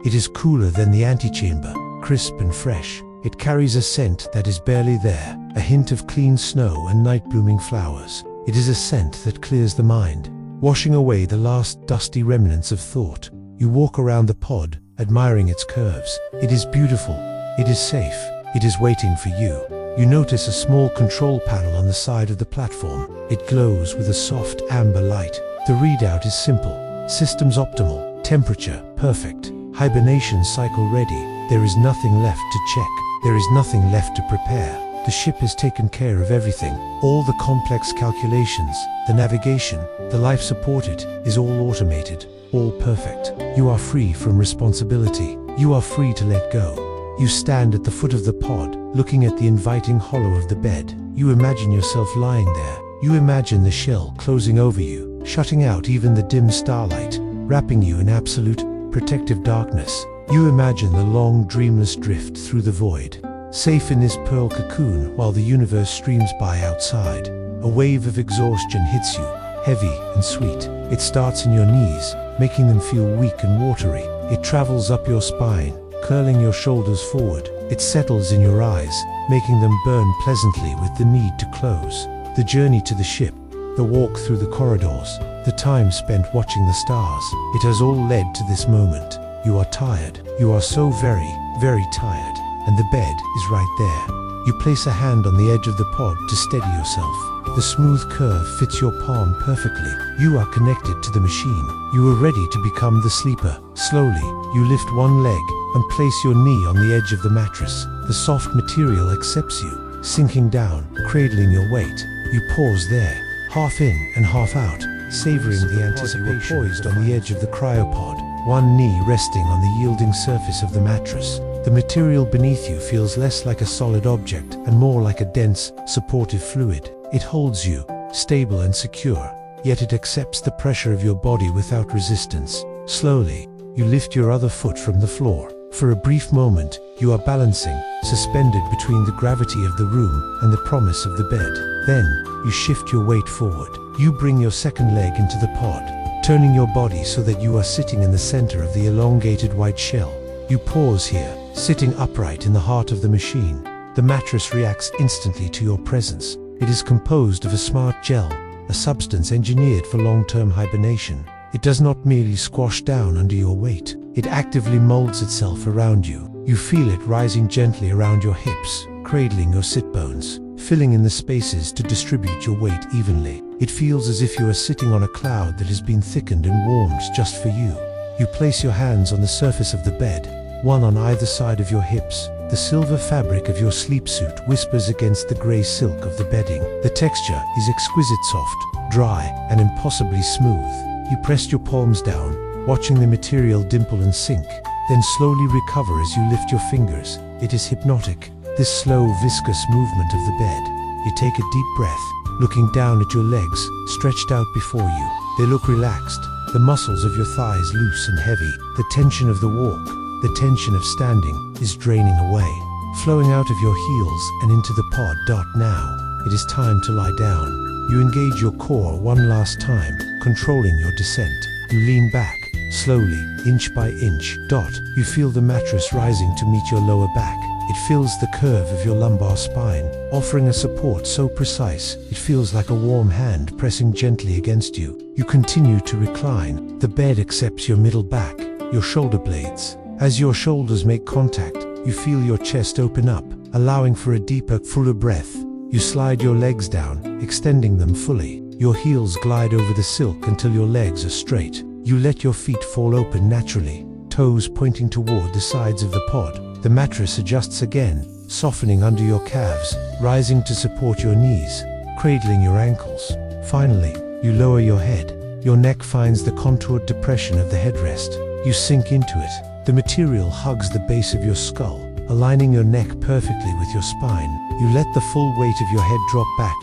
It is cooler than the antechamber, crisp and fresh. It carries a scent that is barely there, a hint of clean snow and night-blooming flowers. It is a scent that clears the mind, washing away the last dusty remnants of thought. You walk around the pod, admiring its curves. It is beautiful. It is safe. It is waiting for you. You notice a small control panel on the side of the platform. It glows with a soft amber light. The readout is simple. Systems optimal. Temperature perfect. Hibernation cycle ready. There is nothing left to check. There is nothing left to prepare. The ship has taken care of everything. All the complex calculations, the navigation, the life supported is all automated, all perfect. You are free from responsibility. You are free to let go. You stand at the foot of the pod, looking at the inviting hollow of the bed. You imagine yourself lying there. You imagine the shell closing over you, shutting out even the dim starlight, wrapping you in absolute, protective darkness. You imagine the long, dreamless drift through the void, safe in this pearl cocoon while the universe streams by outside. A wave of exhaustion hits you, heavy and sweet. It starts in your knees, making them feel weak and watery. It travels up your spine, curling your shoulders forward. It settles in your eyes, making them burn pleasantly with the need to close. The journey to the ship, the walk through the corridors, the time spent watching the stars. It has all led to this moment. You are tired. You are so very, very tired. And the bed is right there. You place a hand on the edge of the pod to steady yourself. The smooth curve fits your palm perfectly. You are connected to the machine. You are ready to become the sleeper. Slowly, you lift one leg and place your knee on the edge of the mattress. The soft material accepts you, sinking down, cradling your weight. You pause there, half in and half out, savoring the anticipation. You are poised on the edge of the cryo-pod, one knee resting on the yielding surface of the mattress. The material beneath you feels less like a solid object and more like a dense, supportive fluid. It holds you, stable and secure, yet it accepts the pressure of your body without resistance. Slowly, you lift your other foot from the floor. For a brief moment, you are balancing, suspended between the gravity of the room and the promise of the bed. Then, you shift your weight forward. You bring your second leg into the pod, turning your body so that you are sitting in the center of the elongated white shell. You pause here, sitting upright in the heart of the machine. The mattress reacts instantly to your presence. It is composed of a smart gel, a substance engineered for long-term hibernation. It does not merely squash down under your weight. It actively molds itself around you. You feel it rising gently around your hips, cradling your sit bones, filling in the spaces to distribute your weight evenly. It feels as if you are sitting on a cloud that has been thickened and warmed just for you. You place your hands on the surface of the bed, one on either side of your hips. The silver fabric of your sleep suit whispers against the gray silk of the bedding. The texture is exquisite, soft, dry, and impossibly smooth. You press your palms down, watching the material dimple and sink, then slowly recover as you lift your fingers. It is hypnotic, this slow, viscous movement of the bed. You take a deep breath, looking down at your legs, stretched out before you. They look relaxed, the muscles of your thighs loose and heavy. The tension of the walk, the tension of standing, is draining away, flowing out of your heels and into the pod. Now, it is time to lie down. You engage your core one last time, controlling your descent. You lean back, slowly, inch by inch. You feel the mattress rising to meet your lower back. It fills the curve of your lumbar spine, offering a support so precise, it feels like a warm hand pressing gently against you. You continue to recline. The bed accepts your middle back, your shoulder blades. As your shoulders make contact, you feel your chest open up, allowing for a deeper, fuller breath. You slide your legs down, extending them fully. Your heels glide over the silk until your legs are straight. You let your feet fall open naturally, toes pointing toward the sides of the pod. The mattress adjusts again, softening under your calves, rising to support your knees, cradling your ankles. Finally, you lower your head. Your neck finds the contoured depression of the headrest. You sink into it. The material hugs the base of your skull, aligning your neck perfectly with your spine. You let the full weight of your head drop back.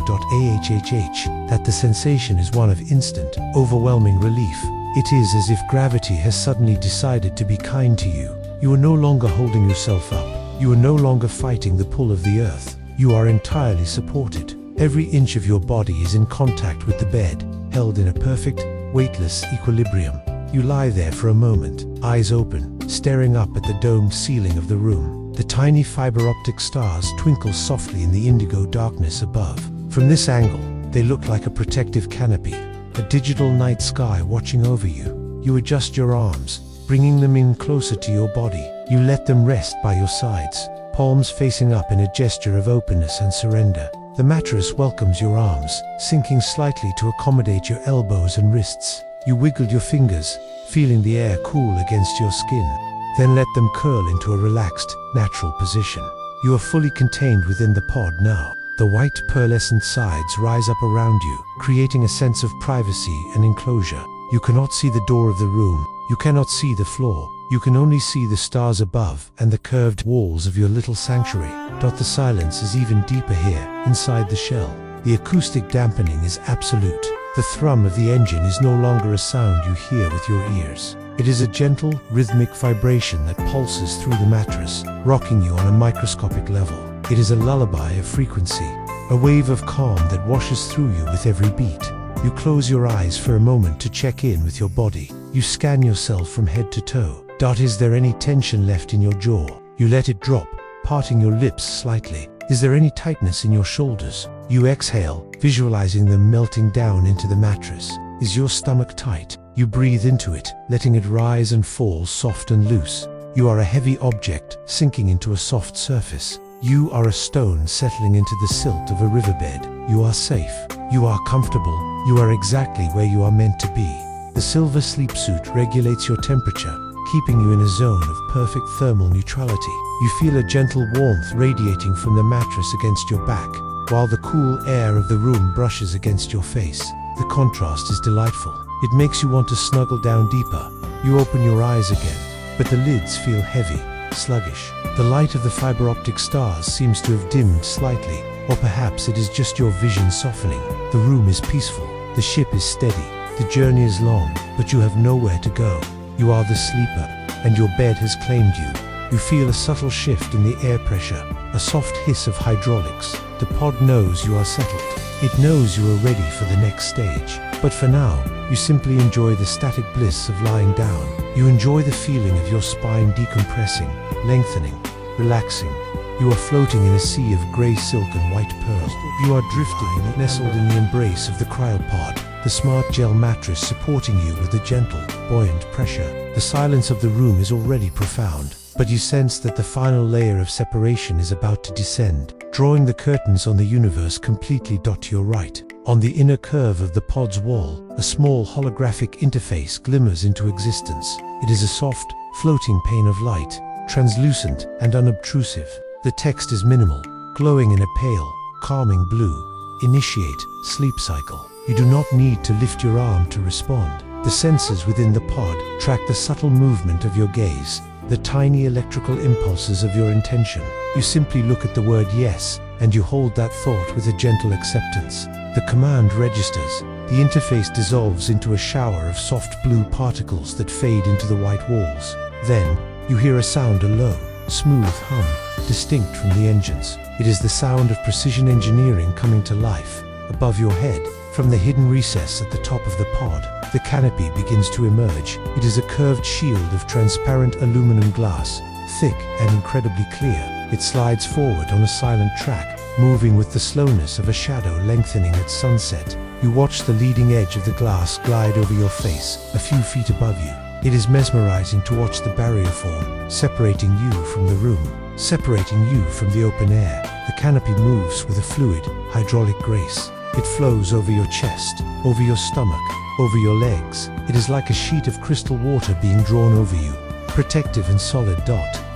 That the sensation is one of instant, overwhelming relief. It is as if gravity has suddenly decided to be kind to you. You are no longer holding yourself up. You are no longer fighting the pull of the earth. You are entirely supported. Every inch of your body is in contact with the bed, held in a perfect, weightless equilibrium. You lie there for a moment, eyes open, staring up at the domed ceiling of the room. The tiny fiber-optic stars twinkle softly in the indigo darkness above. From this angle, they look like a protective canopy, a digital night sky watching over you. You adjust your arms, bringing them in closer to your body. You let them rest by your sides, palms facing up in a gesture of openness and surrender. The mattress welcomes your arms, sinking slightly to accommodate your elbows and wrists. You wiggle your fingers, feeling the air cool against your skin, then let them curl into a relaxed, natural position. You are fully contained within the pod now. The white pearlescent sides rise up around you, creating a sense of privacy and enclosure. You cannot see the door of the room. You cannot see the floor. You can only see the stars above and the curved walls of your little sanctuary. The silence is even deeper here, inside the shell. The acoustic dampening is absolute. The thrum of the engine is no longer a sound you hear with your ears. It is a gentle, rhythmic vibration that pulses through the mattress, rocking you on a microscopic level. It is a lullaby of frequency, a wave of calm that washes through you with every beat. You close your eyes for a moment to check in with your body. You scan yourself from head to toe. Is there any tension left in your jaw? You let it drop, parting your lips slightly. Is there any tightness in your shoulders? You exhale, visualizing them melting down into the mattress. Is your stomach tight? You breathe into it, letting it rise and fall soft and loose. You are a heavy object, sinking into a soft surface. You are a stone settling into the silt of a riverbed. You are safe. You are comfortable. You are exactly where you are meant to be. The silver sleep suit regulates your temperature, keeping you in a zone of perfect thermal neutrality. You feel a gentle warmth radiating from the mattress against your back, while the cool air of the room brushes against your face. The contrast is delightful. It makes you want to snuggle down deeper. You open your eyes again, but the lids feel heavy, sluggish. The light of the fiber-optic stars seems to have dimmed slightly, or perhaps it is just your vision softening. The room is peaceful. The ship is steady. The journey is long, but you have nowhere to go. You are the sleeper, and your bed has claimed you. You feel a subtle shift in the air pressure, a soft hiss of hydraulics. The pod knows you are settled. It knows you are ready for the next stage. But for now, you simply enjoy the static bliss of lying down. You enjoy the feeling of your spine decompressing, lengthening, relaxing. You are floating in a sea of grey silk and white pearl. You are drifting, nestled in the embrace of the cryo-pod, the smart gel mattress supporting you with a gentle, buoyant pressure. The silence of the room is already profound, but you sense that the final layer of separation is about to descend, drawing the curtains on the universe completely to your right. On the inner curve of the pod's wall, a small holographic interface glimmers into existence. It is a soft, floating pane of light, translucent and unobtrusive. The text is minimal, glowing in a pale, calming blue. Initiate sleep cycle. You do not need to lift your arm to respond. The sensors within the pod track the subtle movement of your gaze, the tiny electrical impulses of your intention. You simply look at the word yes, and you hold that thought with a gentle acceptance. The command registers. The interface dissolves into a shower of soft blue particles that fade into the white walls. Then, you hear a sound, a low, smooth hum, distinct from the engines. It is the sound of precision engineering coming to life. Above your head, from the hidden recess at the top of the pod, the canopy begins to emerge. It is a curved shield of transparent aluminum glass, thick and incredibly clear. It slides forward on a silent track, moving with the slowness of a shadow lengthening at sunset. You watch the leading edge of the glass glide over your face, a few feet above you. It is mesmerizing to watch the barrier form, separating you from the room, separating you from the open air. The canopy moves with a fluid, hydraulic grace. It flows over your chest, over your stomach, over your legs. It is like a sheet of crystal water being drawn over you, protective and solid.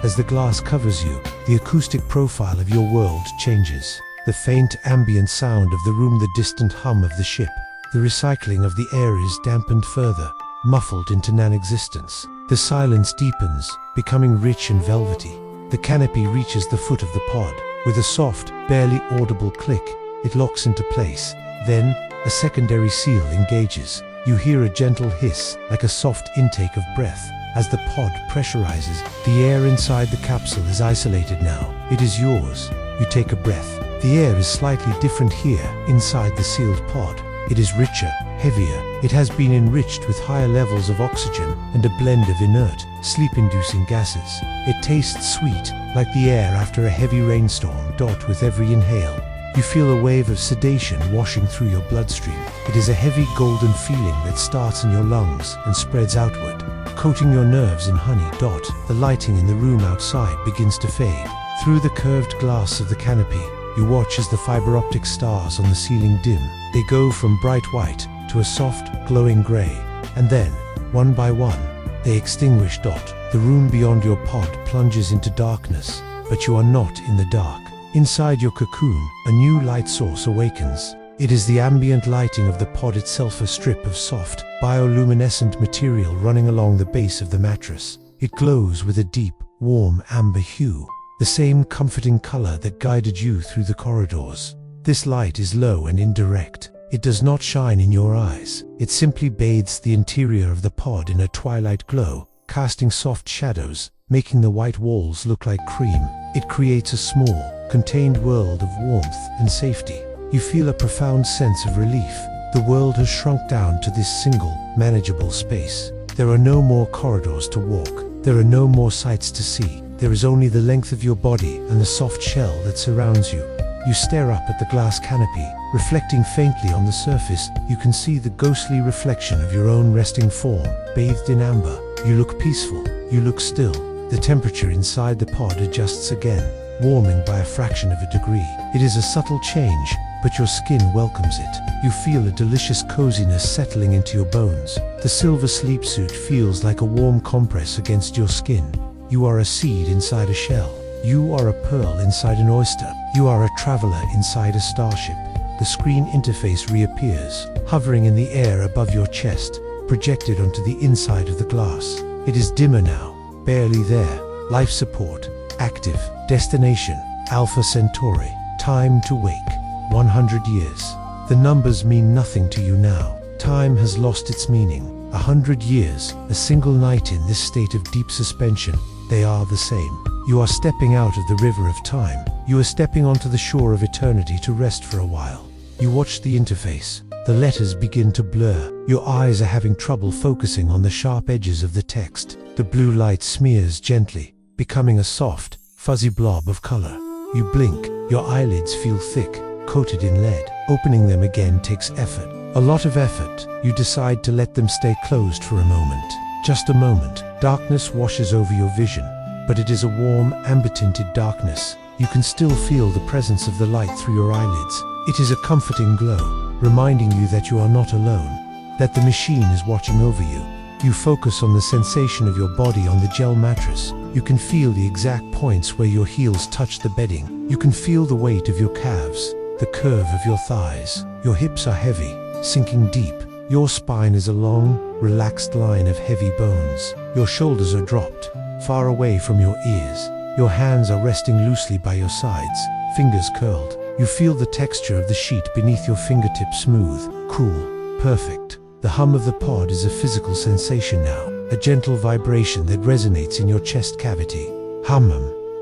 As the glass covers you, the acoustic profile of your world changes. The faint ambient sound of the room, the distant hum of the ship. The recycling of the air is dampened further, muffled into non-existence. The silence deepens, becoming rich and velvety. The canopy reaches the foot of the pod. With a soft, barely audible click, it locks into place. Then, a secondary seal engages. You hear a gentle hiss, like a soft intake of breath. As the pod pressurizes, the air inside the capsule is isolated now. It is yours. You take a breath. The air is slightly different here, inside the sealed pod. It is richer, heavier. It has been enriched with higher levels of oxygen and a blend of inert, sleep-inducing gases. It tastes sweet, like the air after a heavy rainstorm. With every inhale, you feel a wave of sedation washing through your bloodstream. It is a heavy golden feeling that starts in your lungs and spreads outward, coating your nerves in honey. The lighting in the room outside begins to fade. Through the curved glass of the canopy, you watch as the fiber optic stars on the ceiling dim. They go from bright white to a soft, glowing gray, and then, one by one, they extinguish. The room beyond your pod plunges into darkness, but you are not in the dark. Inside your cocoon, a new light source awakens. It is the ambient lighting of the pod itself, a strip of soft, bioluminescent material running along the base of the mattress. It glows with a deep, warm amber hue, the same comforting color that guided you through the corridors. This light is low and indirect. It does not shine in your eyes. It simply bathes the interior of the pod in a twilight glow, casting soft shadows, making the white walls look like cream. It creates a small, contained world of warmth and safety. You feel a profound sense of relief. The world has shrunk down to this single, manageable space. There are no more corridors to walk. There are no more sights to see. There is only the length of your body and the soft shell that surrounds you. You stare up at the glass canopy. Reflecting faintly on the surface, you can see the ghostly reflection of your own resting form, bathed in amber. You look peaceful. You look still. The temperature inside the pod adjusts again, warming by a fraction of a degree. It is a subtle change, but your skin welcomes it. You feel a delicious coziness settling into your bones. The silver sleep suit feels like a warm compress against your skin. You are a seed inside a shell. You are a pearl inside an oyster. You are a traveler inside a starship. The screen interface reappears, hovering in the air above your chest, projected onto the inside of the glass. It is dimmer now, barely there. Life support, active. Destination, Alpha Centauri. Time to wake, 100 years. The numbers mean nothing to you now. Time has lost its meaning. 100 years, a single night in this state of deep suspension, they are the same. You are stepping out of the river of time. You are stepping onto the shore of eternity to rest for a while. You watch the interface. The letters begin to blur. Your eyes are having trouble focusing on the sharp edges of the text. The blue light smears gently, becoming a soft, fuzzy blob of color. You blink. Your eyelids feel thick, coated in lead. Opening them again takes effort. A lot of effort. You decide to let them stay closed for a moment. Just a moment. Darkness washes over your vision, but it is a warm, amber-tinted darkness. You can still feel the presence of the light through your eyelids. It is a comforting glow, reminding you that you are not alone, that the machine is watching over you. You focus on the sensation of your body on the gel mattress. You can feel the exact points where your heels touch the bedding. You can feel the weight of your calves, the curve of your thighs. Your hips are heavy, sinking deep. Your spine is a long, relaxed line of heavy bones. Your shoulders are dropped, far away from your ears. Your hands are resting loosely by your sides, fingers curled. You feel the texture of the sheet beneath your fingertips, smooth, cool, perfect. The hum of the pod is a physical sensation now, a gentle vibration that resonates in your chest cavity. Hum.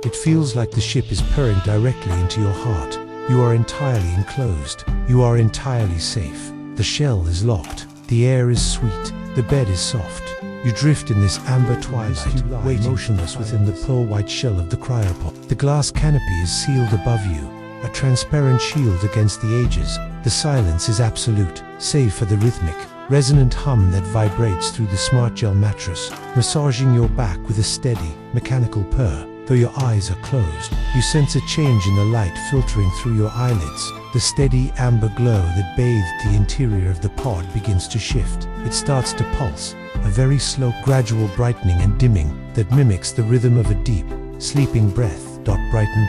It feels like the ship is purring directly into your heart. You are entirely enclosed. You are entirely safe. The shell is locked. The air is sweet. The bed is soft. You drift in this amber twilight, waiting motionless within the pearl-white shell of the cryopod. The glass canopy is sealed above you, a transparent shield against the ages. The silence is absolute, save for the rhythmic, resonant hum that vibrates through the smart gel mattress, massaging your back with a steady, mechanical purr. Though your eyes are closed, you sense a change in the light filtering through your eyelids. The steady amber glow that bathed the interior of the pod begins to shift. It starts to pulse, a very slow, gradual brightening and dimming that mimics the rhythm of a deep, sleeping breath. Brighten.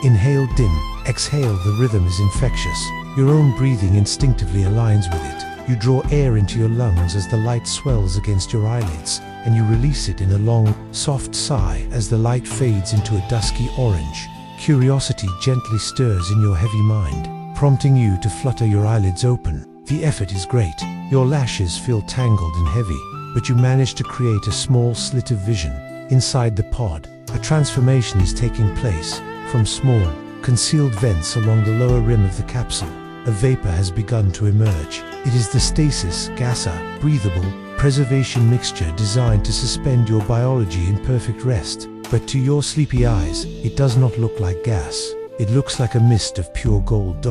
Inhale, dim. Exhale. The rhythm is infectious. Your own breathing instinctively aligns with it. You draw air into your lungs as the light swells against your eyelids, and you release it in a long, soft sigh as the light fades into a dusky orange. Curiosity gently stirs in your heavy mind, prompting you to flutter your eyelids open. The effort is great. Your lashes feel tangled and heavy, but you manage to create a small slit of vision. Inside the pod, a transformation is taking place. From small, concealed vents along the lower rim of the capsule, a vapor has begun to emerge. It is the stasis gaser, breathable, preservation mixture designed to suspend your biology in perfect rest. But to your sleepy eyes, it does not look like gas. It looks like a mist of pure gold.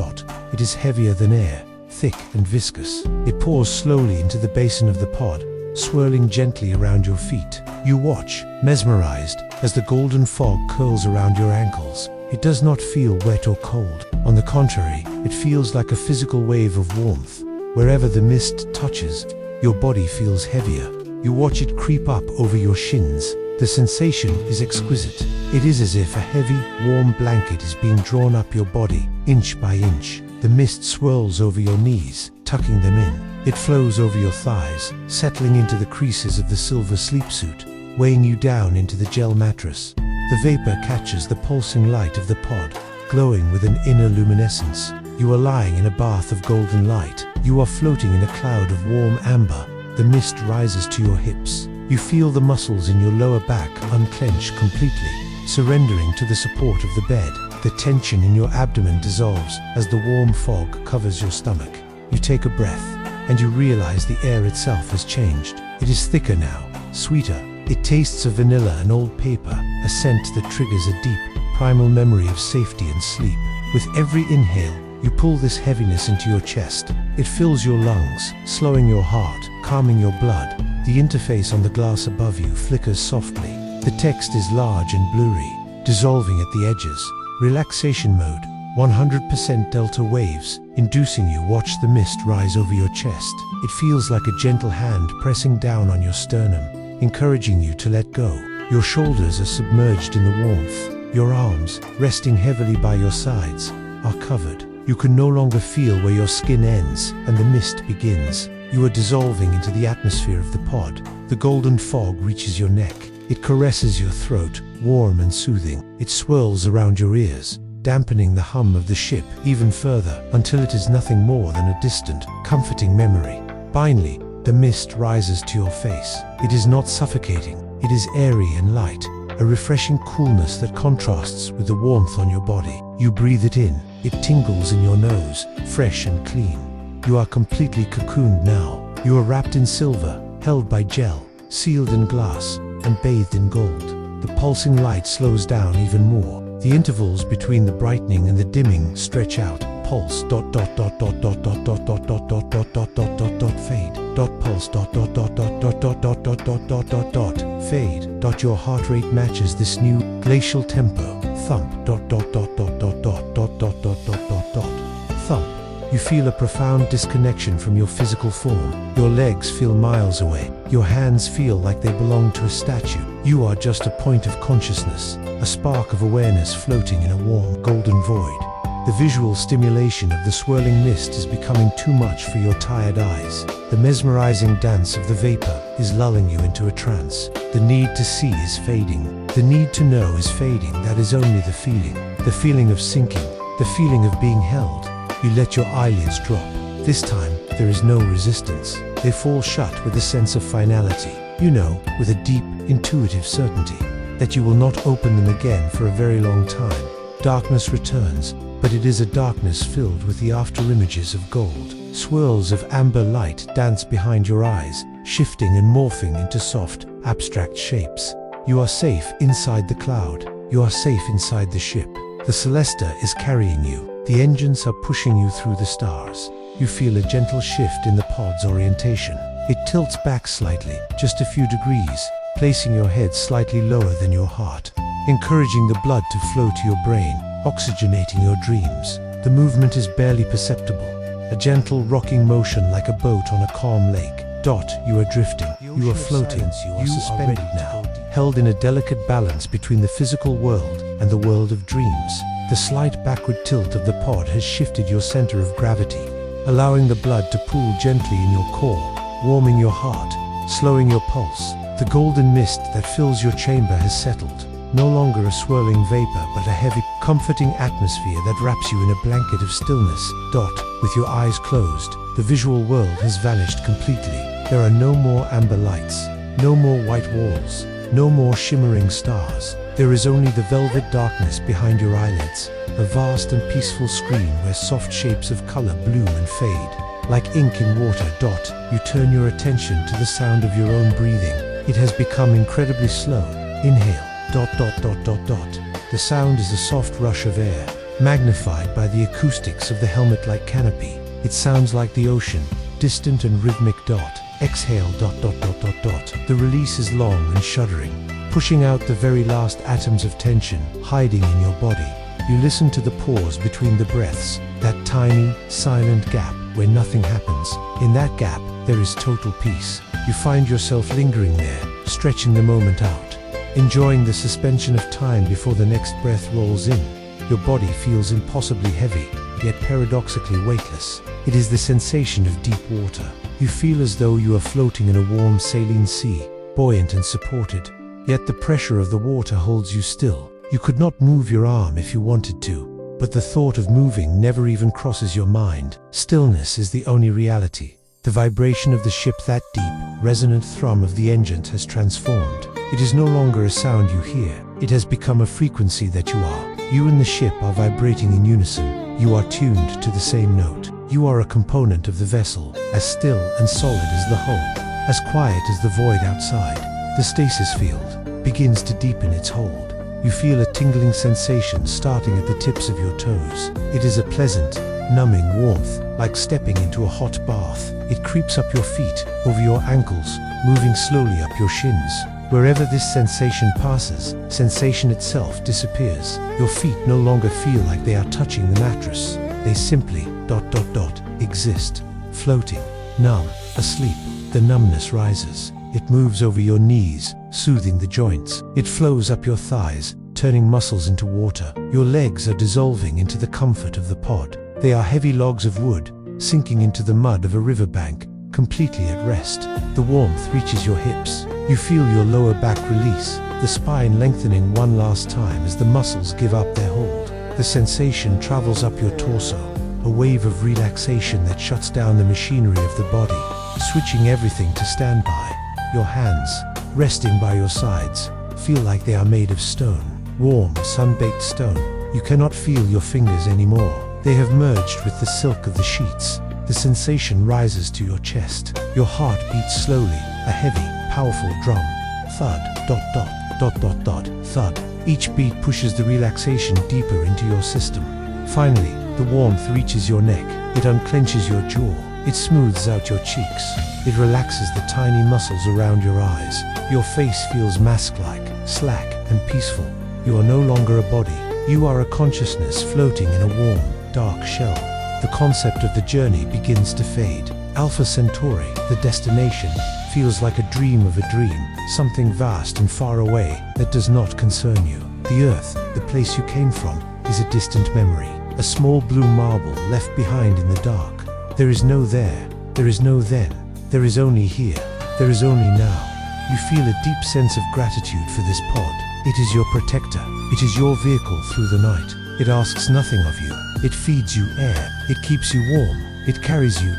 It is heavier than air, thick and viscous. It pours slowly into the basin of the pod, swirling gently around your feet. You watch, mesmerized, as the golden fog curls around your ankles. It does not feel wet or cold. On the contrary, it feels like a physical wave of warmth. Wherever the mist touches, your body feels heavier. You watch it creep up over your shins. The sensation is exquisite. It is as if a heavy, warm blanket is being drawn up your body, inch by inch. The mist swirls over your knees, tucking them in. It flows over your thighs, settling into the creases of the silver sleepsuit, weighing you down into the gel mattress. The vapor catches the pulsing light of the pod, glowing with an inner luminescence. You are lying in a bath of golden light. You are floating in a cloud of warm amber. The mist rises to your hips. You feel the muscles in your lower back unclench completely, surrendering to the support of the bed. The tension in your abdomen dissolves as the warm fog covers your stomach. You take a breath, and you realize the air itself has changed. It is thicker now, sweeter. It tastes of vanilla and old paper, a scent that triggers a deep, primal memory of safety and sleep. With every inhale, you pull this heaviness into your chest. It fills your lungs, slowing your heart, calming your blood. The interface on the glass above you flickers softly. The text is large and blurry, dissolving at the edges. Relaxation mode, 100% delta waves, inducing you watch the mist rise over your chest. It feels like a gentle hand pressing down on your sternum, encouraging you to let go. Your shoulders are submerged in the warmth. Your arms, resting heavily by your sides, are covered. You can no longer feel where your skin ends and the mist begins. You are dissolving into the atmosphere of the pod. The golden fog reaches your neck. It caresses your throat, warm and soothing. It swirls around your ears, dampening the hum of the ship even further until it is nothing more than a distant, comforting memory. Finally, the mist rises to your face. It is not suffocating. It is airy and light, a refreshing coolness that contrasts with the warmth on your body. You breathe it in. It tingles in your nose, fresh and clean. You are completely cocooned now. You are wrapped in silver, held by gel, sealed in glass, and bathed in gold. The pulsing light slows down even more. The intervals between the brightening and the dimming stretch out. Pulse fade fade. Your heart rate matches this new glacial tempo. Thump thump. You feel a profound disconnection from your physical form. Your legs feel miles away. Your hands feel like they belong to a statue. You are just a point of consciousness, a spark of awareness floating in a warm, golden void. The visual stimulation of the swirling mist is becoming too much for your tired eyes. The mesmerizing dance of the vapor is lulling you into a trance. The need to see is fading. The need to know is fading. That is only the feeling of sinking, the feeling of being held. You let your eyelids drop. This time, there is no resistance. They fall shut with a sense of finality. You know, with a deep, intuitive certainty, that you will not open them again for a very long time. Darkness returns, but it is a darkness filled with the afterimages of gold. Swirls of amber light dance behind your eyes, shifting and morphing into soft, abstract shapes. You are safe inside the cloud. You are safe inside the ship. The Celesta is carrying you. The engines are pushing you through the stars. You feel a gentle shift in the pod's orientation. It tilts back slightly, just a few degrees, placing your head slightly lower than your heart, encouraging the blood to flow to your brain, oxygenating your dreams. The movement is barely perceptible, a gentle rocking motion like a boat on a calm lake. You are drifting, you are floating, you are suspended now, held in a delicate balance between the physical world and the world of dreams. The slight backward tilt of the pod has shifted your center of gravity, allowing the blood to pool gently in your core, warming your heart, slowing your pulse. The golden mist that fills your chamber has settled. no longer a swirling vapor but a heavy, comforting atmosphere that wraps you in a blanket of stillness. With your eyes closed, the visual world has vanished completely. There are no more amber lights, no more white walls, no more shimmering stars. There is only the velvet darkness behind your eyelids, a vast and peaceful screen where soft shapes of color bloom and fade. Like ink in water. You turn your attention to the sound of your own breathing. It has become incredibly slow. Inhale. The sound is a soft rush of air, magnified by the acoustics of the helmet-like canopy. It sounds like the ocean, distant and rhythmic. Exhale. The release is long and shuddering, pushing out the very last atoms of tension hiding in your body. You listen to the pause between the breaths, that tiny, silent gap where nothing happens. In that gap, there is total peace. You find yourself lingering there, stretching the moment out, enjoying the suspension of time before the next breath rolls in. Your body feels impossibly heavy, yet paradoxically weightless. It is the sensation of deep water. You feel as though you are floating in a warm saline sea, buoyant and supported. Yet the pressure of the water holds you still. You could not move your arm if you wanted to, but the thought of moving never even crosses your mind. Stillness is the only reality. The vibration of the ship, that deep, resonant thrum of the engines has transformed. It is no longer a sound you hear. It has become a frequency that you are. You and the ship are vibrating in unison. You are tuned to the same note. You are a component of the vessel, as still and solid as the hull, as quiet as the void outside. The stasis field begins to deepen its hold. You feel a tingling sensation starting at the tips of your toes. It is a pleasant, numbing warmth, like stepping into a hot bath. It creeps up your feet, over your ankles, moving slowly up your shins. Wherever this sensation passes, sensation itself disappears. Your feet no longer feel like they are touching the mattress. They simply exist, floating, numb, asleep. The numbness rises. It moves over your knees, soothing the joints. It flows up your thighs, turning muscles into water. Your legs are dissolving into the comfort of the pod. They are heavy logs of wood, sinking into the mud of a riverbank, completely at rest. The warmth reaches your hips. You feel your lower back release, the spine lengthening one last time as the muscles give up their hold. The sensation travels up your torso, a wave of relaxation that shuts down the machinery of the body, switching everything to standby. Your hands, resting by your sides, feel like they are made of stone, warm, sun-baked stone. You cannot feel your fingers anymore. They have merged with the silk of the sheets. The sensation rises to your chest. Your heart beats slowly, a heavy, powerful drum. Thud, thud. Each beat pushes the relaxation deeper into your system. Finally, the warmth reaches your neck. It unclenches your jaw. It smooths out your cheeks. It relaxes the tiny muscles around your eyes. Your face feels mask-like, slack, and peaceful. You are no longer a body. You are a consciousness floating in a warm, dark shell. The concept of the journey begins to fade. Alpha Centauri, the destination, feels like a dream of a dream, something vast and far away that does not concern you. The Earth, the place you came from, is a distant memory, a small blue marble left behind in the dark. There is no there, there is no then, there is only here, there is only now. You feel a deep sense of gratitude for this pod. It is your protector, it is your vehicle through the night. It asks nothing of you. It feeds you air, it keeps you warm, it carries you.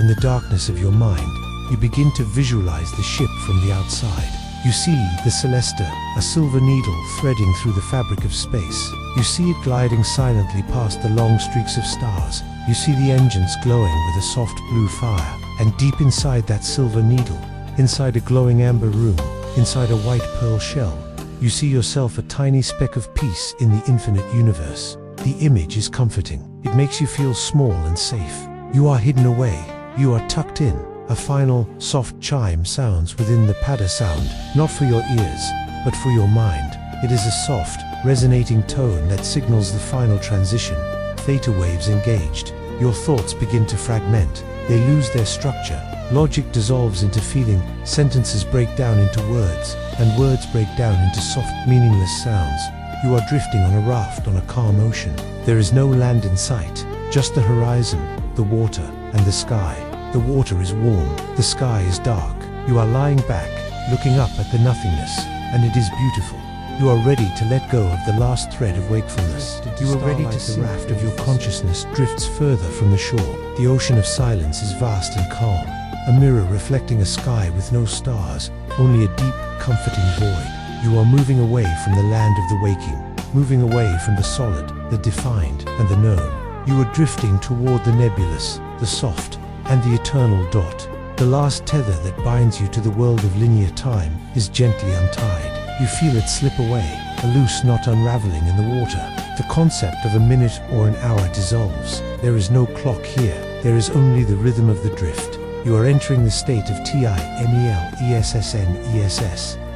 In the darkness of your mind, you begin to visualize the ship from the outside. You see the Celesta, a silver needle threading through the fabric of space. You see it gliding silently past the long streaks of stars. You see the engines glowing with a soft blue fire. And deep inside that silver needle, inside a glowing amber room, inside a white pearl shell, you see yourself, a tiny speck of peace in the infinite universe. The image is comforting. It makes you feel small and safe. You are hidden away. You are tucked in. A final, soft chime sounds within the pada sound, not for your ears, but for your mind. It is a soft, resonating tone that signals the final transition. Theta waves engaged. Your thoughts begin to fragment. They lose their structure. Logic dissolves into feeling. Sentences break down into words, and words break down into soft, meaningless sounds. You are drifting on a raft on a calm ocean. There is no land in sight, just the horizon, the water, and the sky. The water is warm, the sky is dark. You are lying back, looking up at the nothingness, and it is beautiful. You are ready to let go of the last thread of wakefulness. You are ready to the raft of your consciousness drifts further from the shore. The ocean of silence is vast and calm, a mirror reflecting a sky with no stars, only a deep, comforting void. You are moving away from the land of the waking, moving away from the solid, the defined, and the known. You are drifting toward the nebulous, the soft, and the eternal dot. The last tether that binds you to the world of linear time is gently untied. You feel it slip away, a loose knot unraveling in the water. The concept of a minute or an hour dissolves. There is no clock here. There is only the rhythm of the drift. You are entering the state of TIMELESSNESS.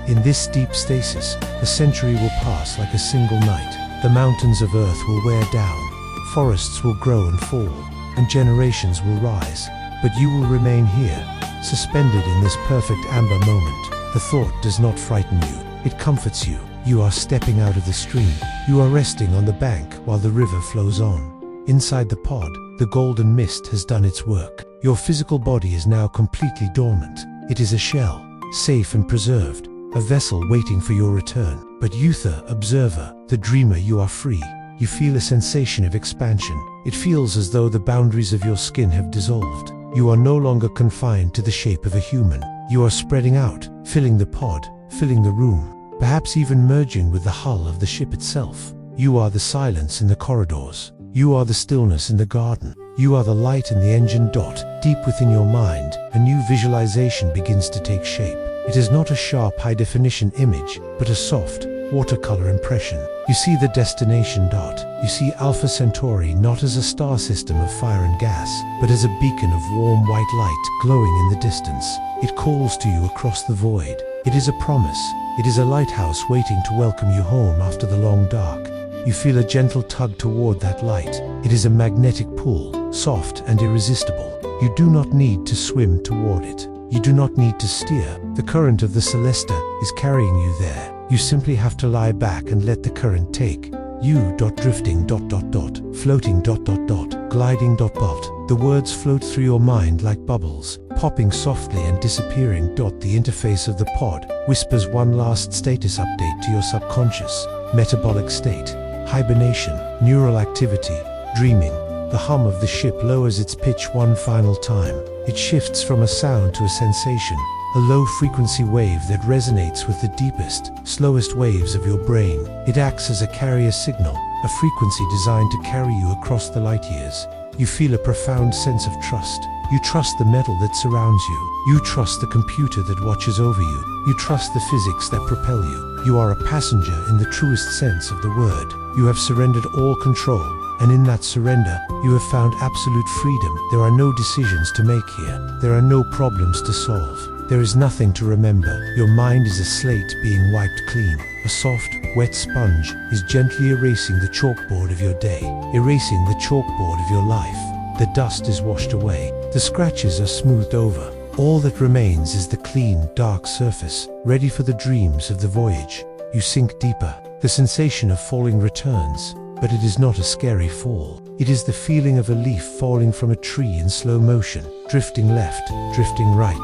In this deep stasis, a century will pass like a single night. The mountains of Earth will wear down, forests will grow and fall, and generations will rise. But you will remain here, suspended in this perfect amber moment. The thought does not frighten you. It comforts you. You are stepping out of the stream. You are resting on the bank while the river flows on. Inside the pod, the golden mist has done its work. Your physical body is now completely dormant. It is a shell, safe and preserved, a vessel waiting for your return. But Uther, observer, the dreamer, you are free. You feel a sensation of expansion. It feels as though the boundaries of your skin have dissolved. You are no longer confined to the shape of a human. You are spreading out, filling the pod, filling the room, perhaps even merging with the hull of the ship itself. You are the silence in the corridors. You are the stillness in the garden. You are the light in the engine dot. Deep within your mind, a new visualization begins to take shape. It is not a sharp, high-definition image, but a soft, watercolor impression. You see the destination dot. You see Alpha Centauri not as a star system of fire and gas, but as a beacon of warm white light glowing in the distance. It calls to you across the void. It is a promise. It is a lighthouse waiting to welcome you home after the long dark. You feel a gentle tug toward that light. It is a magnetic pull, soft and irresistible. You do not need to swim toward it. You do not need to steer. The current of the Celesta is carrying you there. You simply have to lie back and let the current take you. Drifting, floating, gliding, The words float through your mind like bubbles, popping softly and disappearing. The interface of the pod whispers one last status update to your subconscious. Metabolic state, hibernation, neural activity, dreaming. The hum of the ship lowers its pitch one final time. It shifts from a sound to a sensation, a low-frequency wave that resonates with the deepest, slowest waves of your brain. It acts as a carrier signal, a frequency designed to carry you across the light years. You feel a profound sense of trust. You trust the metal that surrounds you. You trust the computer that watches over you. You trust the physics that propel you. You are a passenger in the truest sense of the word. You have surrendered all control, and in that surrender, you have found absolute freedom. There are no decisions to make here. There are no problems to solve. There is nothing to remember. Your mind is a slate being wiped clean. A soft, wet sponge is gently erasing the chalkboard of your day, erasing the chalkboard of your life. The dust is washed away. The scratches are smoothed over. All that remains is the clean, dark surface, ready for the dreams of the voyage. You sink deeper. The sensation of falling returns, but it is not a scary fall. It is the feeling of a leaf falling from a tree in slow motion, drifting left, drifting right,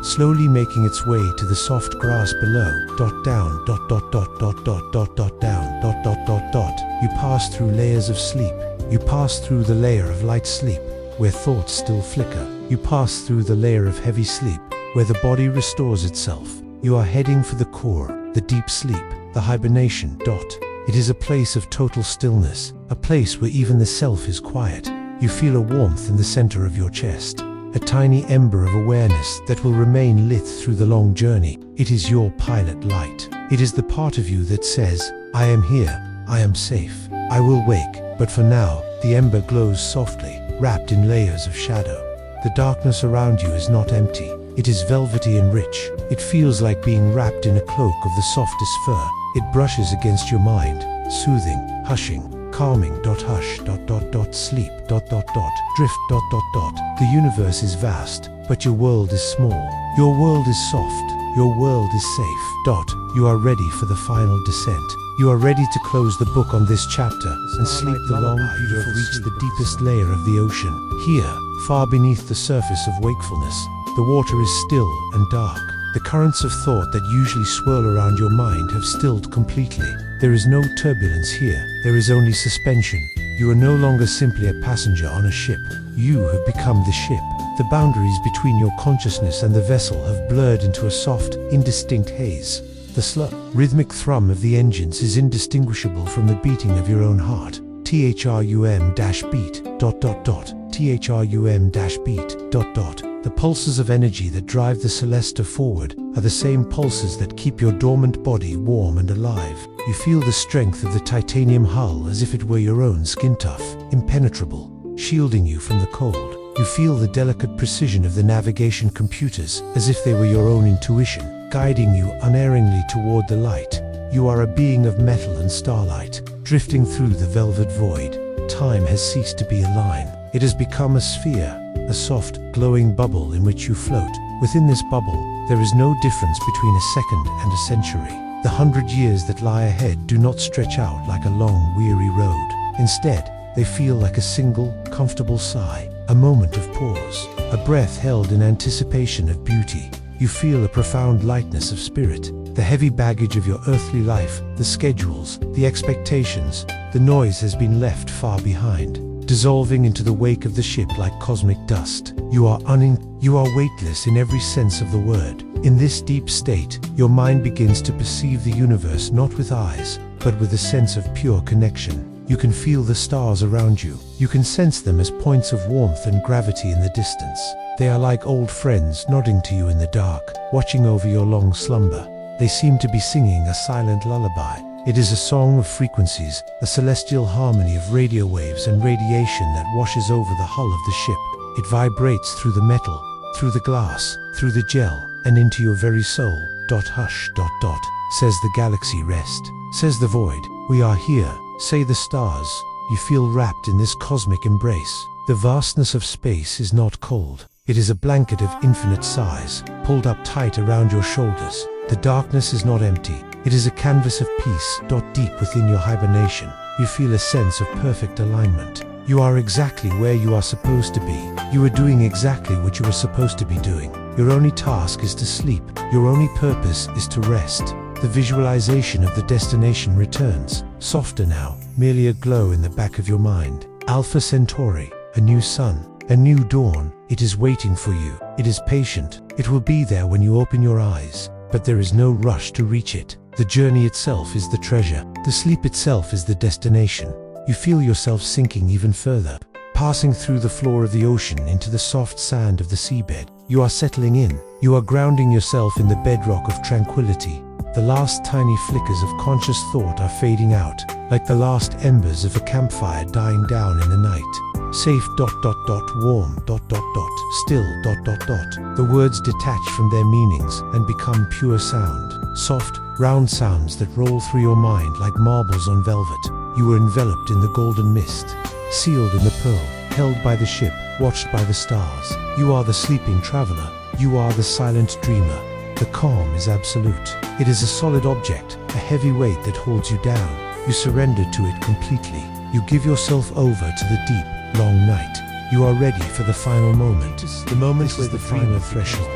slowly making its way to the soft grass below. Down, down. You pass through layers of sleep. You pass through the layer of light sleep, where thoughts still flicker. You pass through the layer of heavy sleep, where the body restores itself. You are heading for the core, the deep sleep, the hibernation. It is a place of total stillness, a place where even the self is quiet. You feel a warmth in the center of your chest, a tiny ember of awareness that will remain lit through the long journey. It is your pilot light. It is the part of you that says, I am here, I am safe, I will wake. But for now, the ember glows softly, wrapped in layers of shadow. The darkness around you is not empty. It is velvety and rich. It feels like being wrapped in a cloak of the softest fur. It brushes against your mind, soothing, hushing, calming. Hush, sleep, drift, The universe is vast, but your world is small. Your world is soft. Your world is safe. You are ready for the final descent. You are ready to close the book on this chapter and sleep the long you have reached the deepest layer of the ocean. Here, far beneath the surface of wakefulness, the water is still and dark. The currents of thought that usually swirl around your mind have stilled completely. There is no turbulence here. There is only suspension. You are no longer simply a passenger on a ship. You have become the ship. The boundaries between your consciousness and the vessel have blurred into a soft, indistinct haze. The slow, rhythmic thrum of the engines is indistinguishable from the beating of your own heart. THRUM-beat, ... THRUM-beat, ... The pulses of energy that drive the Celesta forward are the same pulses that keep your dormant body warm and alive. You feel the strength of the titanium hull as if it were your own, skin tough, impenetrable, shielding you from the cold. You feel the delicate precision of the navigation computers as if they were your own intuition, guiding you unerringly toward the light. You are a being of metal and starlight, drifting through the velvet void. Time has ceased to be a line. It has become a sphere, a soft, glowing bubble in which you float. Within this bubble, there is no difference between a second and a century. The 100 years that lie ahead do not stretch out like a long, weary road. Instead, they feel like a single, comfortable sigh, a moment of pause, a breath held in anticipation of beauty. You feel a profound lightness of spirit. The heavy baggage of your earthly life, the schedules, the expectations, the noise has been left far behind, dissolving into the wake of the ship like cosmic dust. You are weightless in every sense of the word. In this deep state, your mind begins to perceive the universe not with eyes, but with a sense of pure connection. You can feel the stars around you. You can sense them as points of warmth and gravity in the distance. They are like old friends nodding to you in the dark, watching over your long slumber. They seem to be singing a silent lullaby. It is a song of frequencies, a celestial harmony of radio waves and radiation that washes over the hull of the ship. It vibrates through the metal, through the glass, through the gel, and into your very soul. Hush. Says the galaxy, rest. Says the void, we are here. Say the stars, you feel wrapped in this cosmic embrace. The vastness of space is not cold. It is a blanket of infinite size, pulled up tight around your shoulders. The darkness is not empty. It is a canvas of peace. Deep within your hibernation, you feel a sense of perfect alignment. You are exactly where you are supposed to be. You are doing exactly what you were supposed to be doing. Your only task is to sleep. Your only purpose is to rest. The visualization of the destination returns, softer now, merely a glow in the back of your mind. Alpha Centauri, a new sun, a new dawn. It is waiting for you. It is patient. It will be there when you open your eyes. But there is no rush to reach it. The journey itself is the treasure. The sleep itself is the destination. You feel yourself sinking even further, passing through the floor of the ocean into the soft sand of the seabed. You are settling in. You are grounding yourself in the bedrock of tranquility. The last tiny flickers of conscious thought are fading out, like the last embers of a campfire dying down in the night. Safe ... warm ... still ... The words detach from their meanings and become pure sound. Soft, round sounds that roll through your mind like marbles on velvet. You are enveloped in the golden mist, sealed in the pearl, held by the ship, watched by the stars. You are the sleeping traveler. You are the silent dreamer. The calm is absolute. It is a solid object, a heavy weight that holds you down. You surrender to it completely. You give yourself over to the deep, long night. You are ready for the final moment. The moment is the final threshold.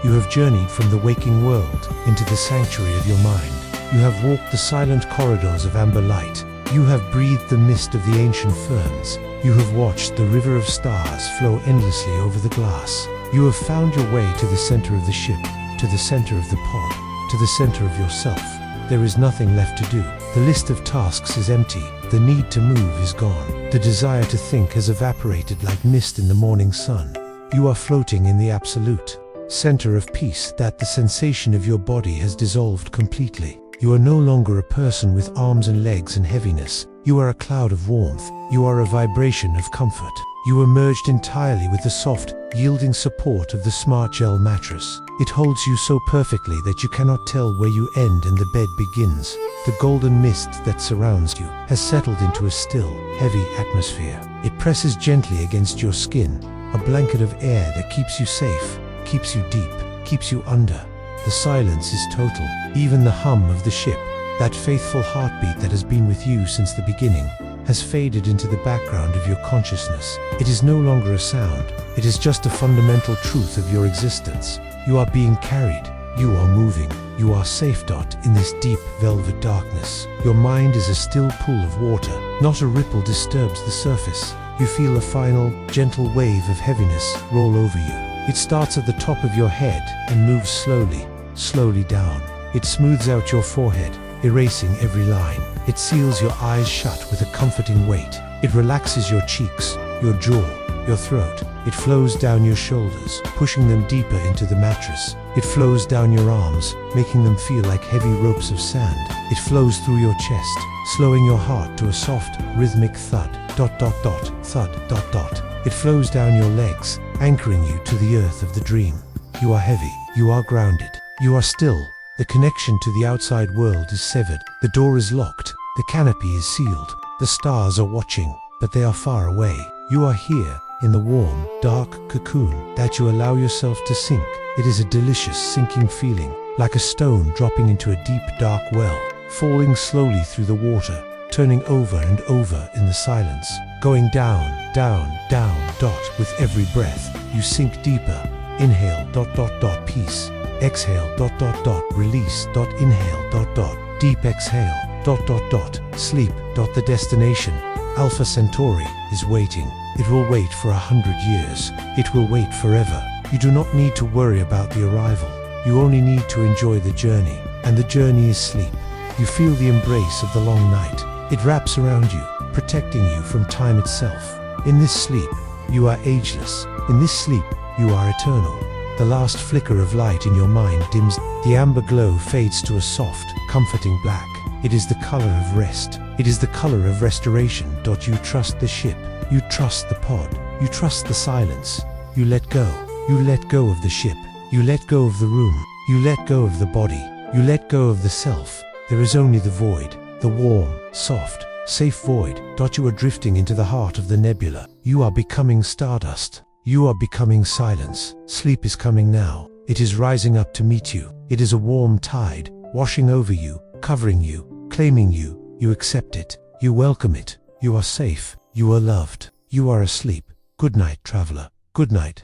You have journeyed from the waking world into the sanctuary of your mind. You have walked the silent corridors of amber light. You have breathed the mist of the ancient ferns. You have watched the river of stars flow endlessly over the glass. You have found your way to the center of the ship, to the center of the pod, to the center of yourself. There is nothing left to do. The list of tasks is empty. The need to move is gone. The desire to think has evaporated like mist in the morning sun. You are floating in the absolute center of peace, that the sensation of your body has dissolved completely. You are no longer a person with arms and legs and heaviness. You are a cloud of warmth. You are a vibration of comfort. You are merged entirely with the soft, yielding support of the smart gel mattress. It holds you so perfectly that you cannot tell where you end and the bed begins. The golden mist that surrounds you has settled into a still, heavy atmosphere. It presses gently against your skin, a blanket of air that keeps you safe, keeps you deep, keeps you under. The silence is total. Even the hum of the ship, that faithful heartbeat that has been with you since the beginning, has faded into the background of your consciousness. It is no longer a sound. It is just a fundamental truth of your existence. You are being carried. You are moving. You are safe. In this deep velvet darkness, your mind is a still pool of water. Not a ripple disturbs the surface. You feel a final, gentle wave of heaviness roll over you. It starts at the top of your head and moves slowly, slowly down. It smooths out your forehead, erasing every line. It seals your eyes shut with a comforting weight. It relaxes your cheeks, your jaw, your throat. It flows down your shoulders, pushing them deeper into the mattress. It flows down your arms, making them feel like heavy ropes of sand. It flows through your chest, slowing your heart to a soft, rhythmic thud. Thud. It flows down your legs, anchoring you to the earth of the dream. You are heavy. You are grounded. You are still. The connection to the outside world is severed. The door is locked. The canopy is sealed. The stars are watching, but they are far away. You are here, in the warm, dark cocoon that you allow yourself to sink. It is a delicious sinking feeling, like a stone dropping into a deep, dark well, falling slowly through the water, turning over and over in the silence, going down. With every breath, you sink deeper. Inhale. Peace. Exhale. Release. Inhale. Deep exhale. Sleep. The destination, Alpha Centauri, is waiting. It will wait for 100 years. It will wait forever. You do not need to worry about the arrival. You only need to enjoy the journey. And the journey is sleep. You feel the embrace of the long night. It wraps around you, protecting you from time itself. In this sleep, you are ageless. In this sleep, you are eternal. The last flicker of light in your mind dims. The amber glow fades to a soft, comforting black. It is the color of rest. It is the color of restoration. You trust the ship. You trust the pod. You trust the silence. You let go. You let go of the ship. You let go of the room. You let go of the body. You let go of the self. There is only the void. The warm, soft, safe void. You are drifting into the heart of the nebula. You are becoming stardust. You are becoming silence. Sleep is coming now. It is rising up to meet you. It is a warm tide, washing over you, covering you, claiming you. You accept it. You welcome it. You are safe. You are loved. You are asleep. Good night, traveler. Good night.